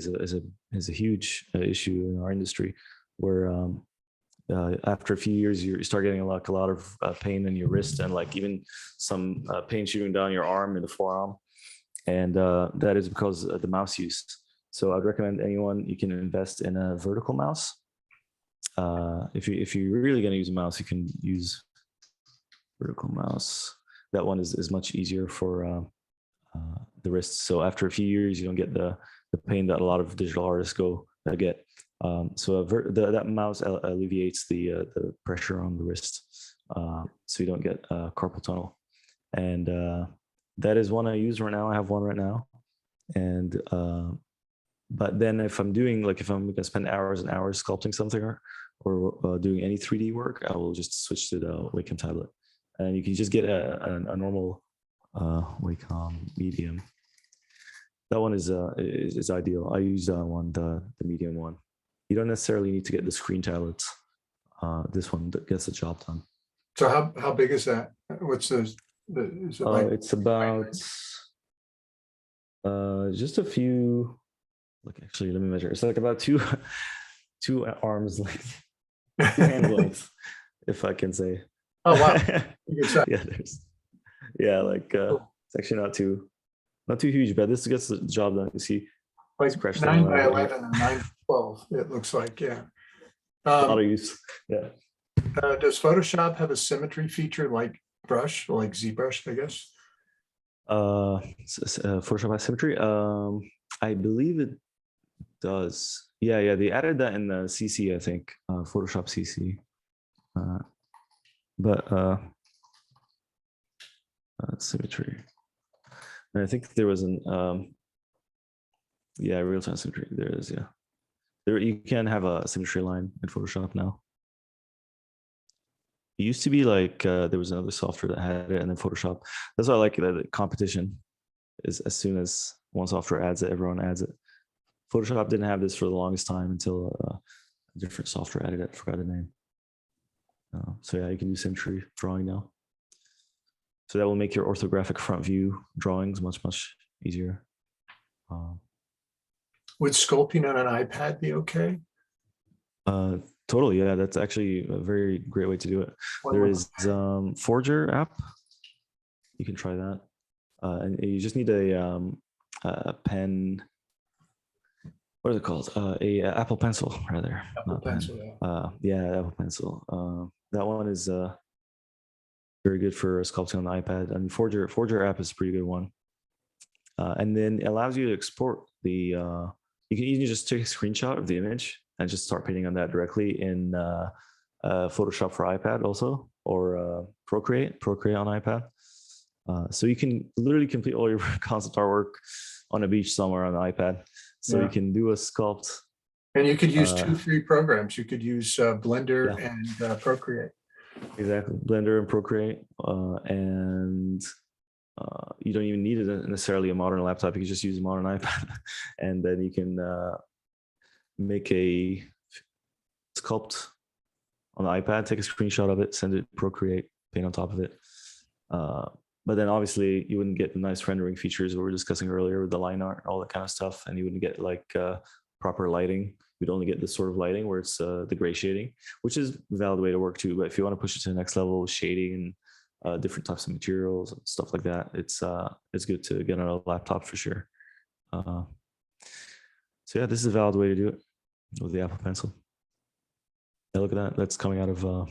is a huge issue in our industry, where after a few years you start getting a lot of pain in your wrist, and like even some pain shooting down your arm in the forearm, and that is because of the mouse use. So I'd recommend anyone, you can invest in a vertical mouse. If you're really going to use a mouse, you can use vertical mouse. That one is much easier for the wrists. So after a few years, you don't get the pain that a lot of digital artists get. That mouse alleviates the pressure on the wrist, so you don't get carpal tunnel. And that is one I use right now. I have one right now. And but then if I'm gonna spend hours and hours sculpting something or doing any 3D work, I will just switch to the Wacom tablet. And you can just get a normal Wacom medium. That one is ideal. I use that one, the medium one. You don't necessarily need to get the screen tablets. This one gets the job done. So how big is that? What's is it like? It's about just a few. Look, actually, let me measure. It's like about two arms length, 2 hand lengths, if I can say. Oh wow! It's actually not too huge, but this gets the job done. You see, like 9 by 11 and 9 by 12. It looks like, yeah. A lot of use. Yeah. Does Photoshop have a symmetry feature like Brush, like ZBrush, I guess? Photoshop has symmetry. I believe it does. Yeah. They added that in the CC, I think, Photoshop CC. Symmetry. And I think there was an real-time symmetry. There is, yeah. You can have a symmetry line in Photoshop now. It used to be like there was another software that had it, and then Photoshop. That's why I like the competition. Is as soon as one software adds it, everyone adds it. Photoshop didn't have this for the longest time until a different software added it. I forgot the name. So yeah, you can do symmetry drawing now. So that will make your orthographic front view drawings much easier. Would sculpting on an iPad be okay? Totally, yeah. That's actually a very great way to do it. There is Forger app. You can try that, and you just need a pen. What is it called? A Apple Pencil, rather. Apple Pencil. Yeah, Apple Pencil. That one is very good for sculpting on the iPad, and Forger app is a pretty good one. And then it allows you to export the. You can just take a screenshot of the image and just start painting on that directly in Photoshop for iPad also, or Procreate on iPad. So you can literally complete all your concept artwork on a beach somewhere on the iPad. So you can do a sculpt. And you could use 2 free programs. You could use Blender and Procreate. Exactly, Blender and Procreate, and you don't even need necessarily a modern laptop. You can just use a modern iPad, and then you can make a sculpt on the iPad, take a screenshot of it, send it Procreate, paint on top of it. But then obviously you wouldn't get the nice rendering features we were discussing earlier with the line art, all that kind of stuff, and you wouldn't get like proper lighting. You'd only get this sort of lighting where it's the gray shading, which is a valid way to work too. But if you want to push it to the next level, shading and different types of materials and stuff like that, it's good to get on a laptop for sure. So yeah, this is a valid way to do it with the Apple Pencil. Yeah, look at that. That's coming out of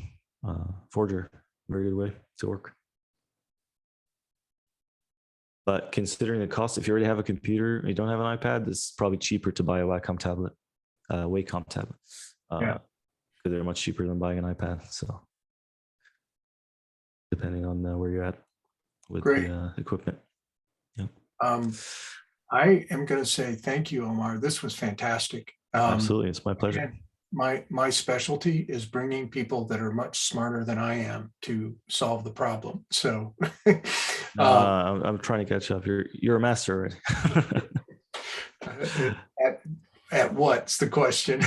Forger. Very good way to work. But considering the cost, if you already have a computer and you don't have an iPad, it's probably cheaper to buy a Wacom tablet, because they're much cheaper than buying an iPad. So depending on where you're at with the equipment. Yeah. I am going to say thank you, Omar. This was fantastic. Absolutely, it's my pleasure. Again, my specialty is bringing people that are much smarter than I am to solve the problem. So I'm trying to catch up. You're a master already. At what's the question?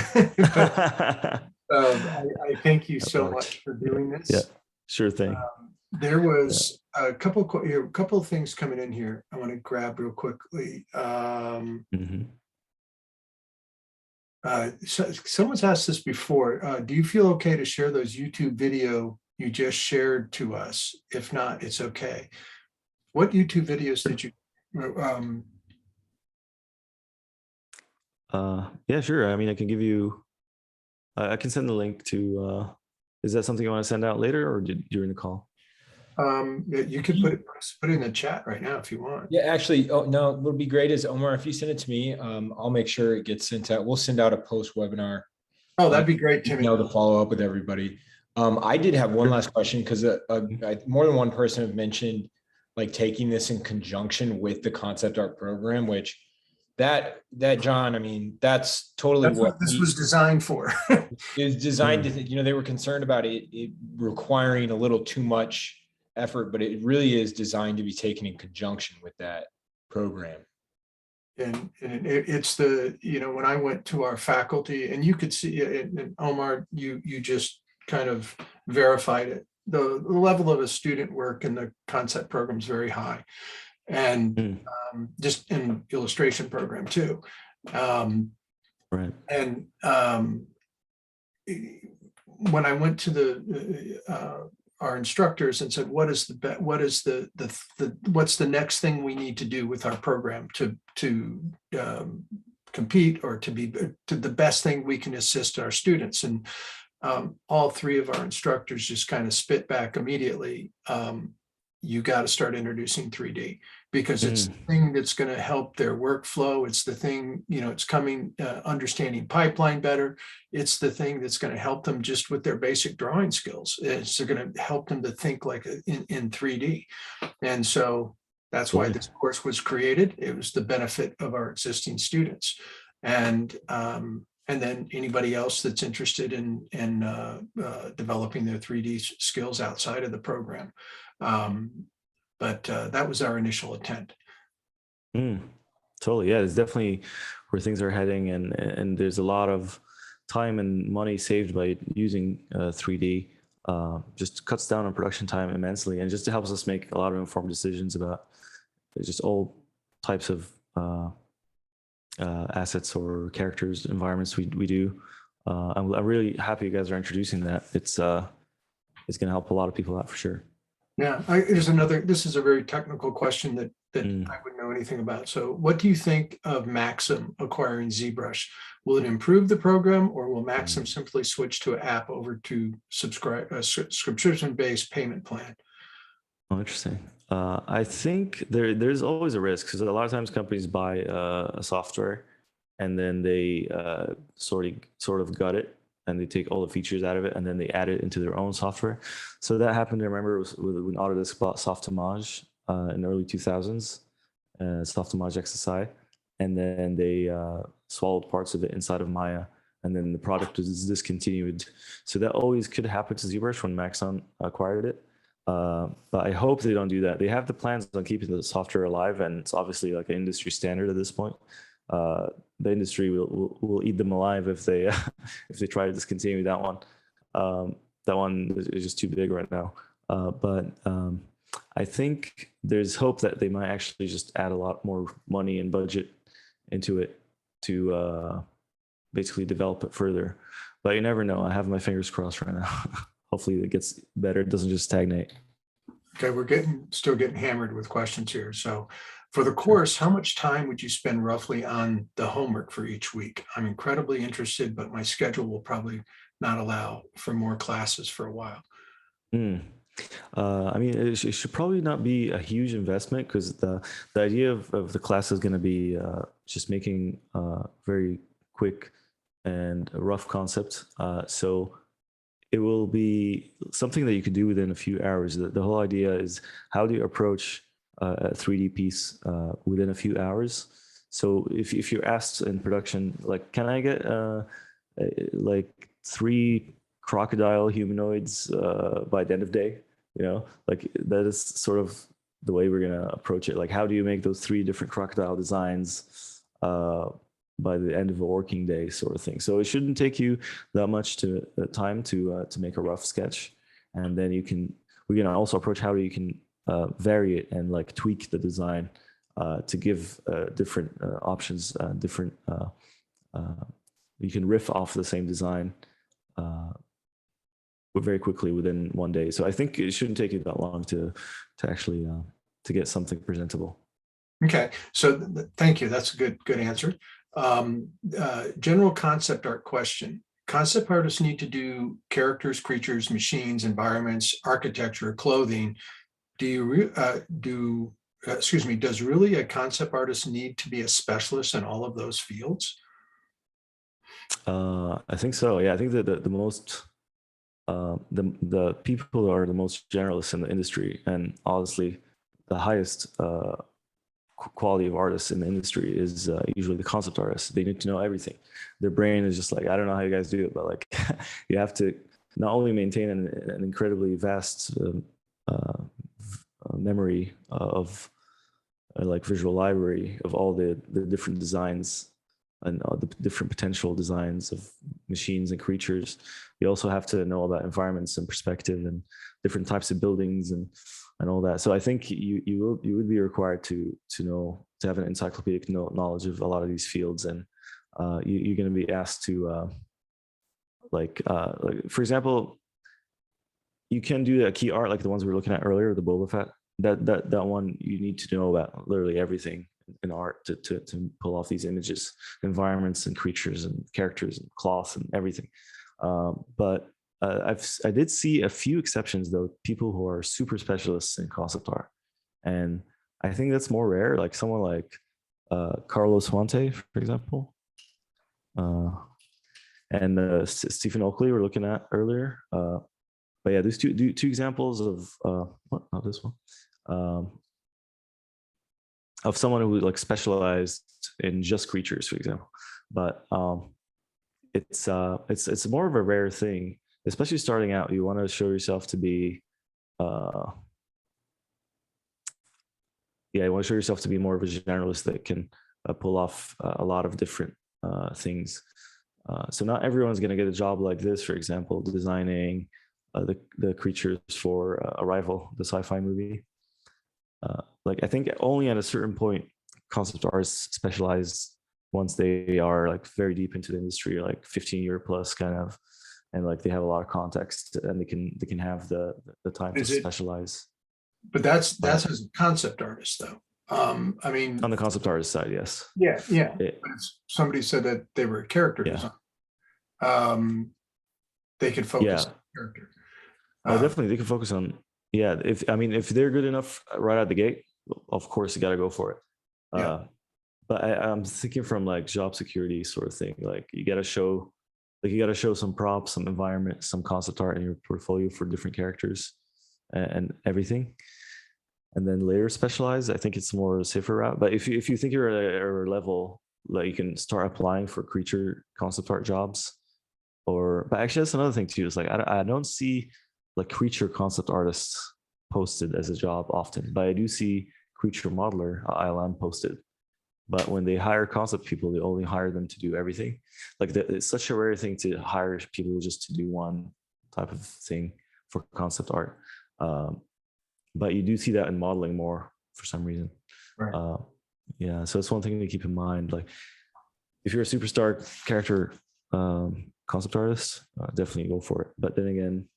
But, I thank you so much for doing this. Yeah, sure thing. There was a couple of things coming in here. I want to grab real quickly. So someone's asked this before. Do you feel okay to share those YouTube video you just shared to us? If not, it's okay. What YouTube videos did you? Yeah, sure. I mean, I can give you. I can send the link to. Is that something you want to send out later, or during the call? You could put it in the chat right now if you want. Yeah, actually, oh no, what would be great is, Omar, if you send it to me, I'll make sure it gets sent out. We'll send out a post webinar. Oh, that'd be great, Timmy. To follow up with everybody. I did have one last question, because more than one person have mentioned like taking this in conjunction with the concept art program, which that John, I mean, that's totally what this was designed for. It was designed to, they were concerned about it requiring a little too much effort, but it really is designed to be taken in conjunction with that program. And it's the, when I went to our faculty, and you could see, and Omar, you just kind of verified it. The level of a student work in the concept program is very high, and just in illustration program too. Right. And when I went to our instructors and said, what's the next thing we need to do with our program to compete, or to be to the best thing we can assist our students? And all three of our instructors just kind of spit back immediately. You got to start introducing 3D, because it's the thing that's going to help their workflow. It's the thing, it's coming, understanding pipeline better. It's the thing that's going to help them just with their basic drawing skills. It's going to help them to think like in 3D. And so that's why this course was created. It was the benefit of our existing students. And then anybody else that's interested in developing their 3D skills outside of the program. But that was our initial intent. Totally. Yeah, it's definitely where things are heading, and there's a lot of time and money saved by using 3D. Just cuts down on production time immensely, and just helps us make a lot of informed decisions about just all types of assets or characters, environments we do. I'm really happy you guys are introducing that. It's going to help a lot of people out for sure. Yeah, this is a very technical question that I wouldn't know anything about. So what do you think of Maxim acquiring ZBrush? Will it improve the program, or will Maxim simply switch to an app over to subscription-based payment plan? Oh, interesting. I think there's always a risk, because a lot of times companies buy a software and then they sort of gut it, and they take all the features out of it, and then they add it into their own software. So that happened, I remember, when Autodesk bought Softimage in the early 2000s, Softimage XSI, and then they swallowed parts of it inside of Maya, and then the product was discontinued. So that always could happen to ZBrush when Maxon acquired it. But I hope they don't do that. They have the plans on keeping the software alive, and it's obviously like an industry standard at this point. The industry will eat them alive if they if they try to discontinue that one. that one is just too big right now. But I think there's hope that they might actually just add a lot more money and budget into it to basically develop it further. But you never know. I have my fingers crossed right now. Hopefully it gets better. It doesn't just stagnate. Okay, we're still getting hammered with questions here. So for the course, how much time would you spend roughly on the homework for each week? I'm incredibly interested, but my schedule will probably not allow for more classes for a while. Mm. I mean, it should probably not be a huge investment because the idea of the class is going to be just making very quick and a rough concept. So it will be something that you can do within a few hours. The whole idea is how do you approach a 3D piece within a few hours? So if you're asked in production, like, can I get like 3 crocodile humanoids by the end of day? You know, like that is sort of the way we're gonna approach it. Like, how do you make those 3 different crocodile designs by the end of a working day, sort of thing. So it shouldn't take you that much time to make a rough sketch, and then we can also approach how you can vary it and like tweak the design to give different options, different. You can riff off the same design very quickly within one day. So I think it shouldn't take you that long to actually to get something presentable. Okay, so thank you. That's a good answer. General concept art question. Concept artists need to do characters, creatures, machines, environments, architecture, clothing. Does really a concept artist need to be a specialist in all of those fields? I think so. Yeah, I think that the most the people who are the most generalists in the industry, and honestly, the highest quality of artists in the industry is usually the concept artists. They need to know everything. Their brain is just like, I don't know how you guys do it, but like you have to not only maintain an incredibly vast memory of like visual library of all the different designs and the different potential designs of machines and creatures. You also have to know about environments and perspective and different types of buildings and all that. So I think you would be required to have an encyclopedic knowledge of a lot of these fields, and you're going to be asked to like for example, you can do a key art like the ones we were looking at earlier, the Boba Fett. That one you need to know about literally everything in art to pull off these images, environments and creatures and characters and cloth and everything. But I did see a few exceptions though, people who are super specialists in concept art, and I think that's more rare. Like someone like Carlos Fuente, for example, and Stephen Oakley we're looking at earlier. But yeah, there's two examples of what? Not this one. Of someone who like specialized in just creatures, for example. But it's more of a rare thing, especially starting out. You want to show yourself to be you want to show yourself to be more of a generalist that can pull off a lot of different things. So not everyone's going to get a job like this, for example, designing the creatures for Arrival, the sci-fi movie. Like I think only at a certain point, concept artists specialize once they are like very deep into the industry, like 15-year plus kind of, and like they have a lot of context and they can have the time to specialize. But that's as a concept artist though. I mean, on the concept artist side, yes. Yeah. Somebody said that they were a character designer. They could focus on character. Definitely, they can focus on. Yeah, if they're good enough right out the gate, of course you got to go for it. But I'm thinking from like job security sort of thing. Like you got to show some props, some environment, some concept art in your portfolio for different characters and everything, and then later specialize. I think it's more a safer route. But if you think you're at a level, like you can start applying for creature concept art jobs, but actually that's another thing too. Is like I don't see like creature concept artists posted as a job often, but I do see creature modeler ILM posted. But when they hire concept people, they only hire them to do everything. Like it's such a rare thing to hire people just to do one type of thing for concept art. But you do see that in modeling more for some reason. Right. Yeah, so it's one thing to keep in mind. Like, if you're a superstar character concept artist, definitely go for it. But then again,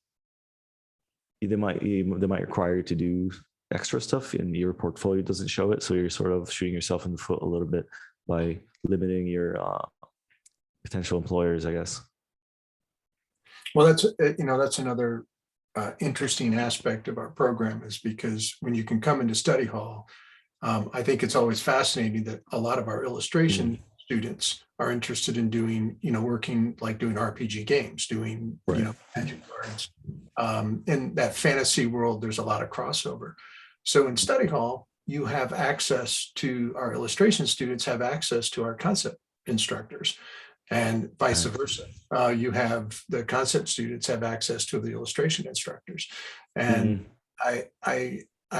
they might require you to do extra stuff, and your portfolio doesn't show it. So you're sort of shooting yourself in the foot a little bit by limiting your potential employers, I guess. Well, that's another interesting aspect of our program, is because when you can come into study hall, I think it's always fascinating that a lot of our illustration students are interested in doing, working, like doing RPG games, doing, Right. magic cards. In that fantasy world, there's a lot of crossover. So in study hall, you have access to, our illustration students have access to our concept instructors, and vice Right. versa. You have the concept students have access to the illustration instructors. And I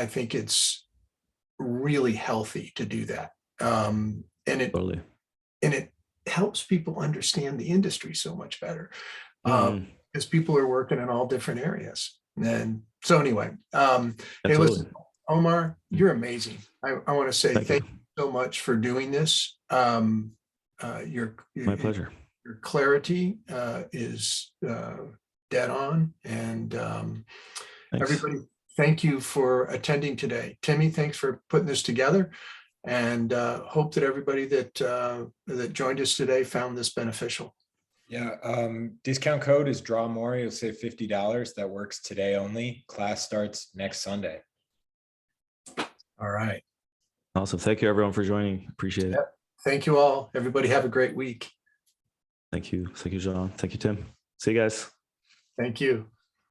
think it's really healthy to do that. And Totally. it helps people understand the industry so much better, because people are working in all different areas. And so anyway, hey, listen, Omar, you're amazing. I want to say thank you so much for doing this. My pleasure. Your clarity is dead on. And everybody, thank you for attending today. Timmy, thanks for putting this together, and hope that everybody that joined us today found this beneficial. Yeah, discount code is draw more. You'll save $50. That works today only. Class starts next Sunday. All right. Awesome. Thank you, everyone, for joining. Appreciate it. Yep. Thank you all. Everybody have a great week. Thank you. Thank you, John. Thank you, Tim. See you guys. Thank you.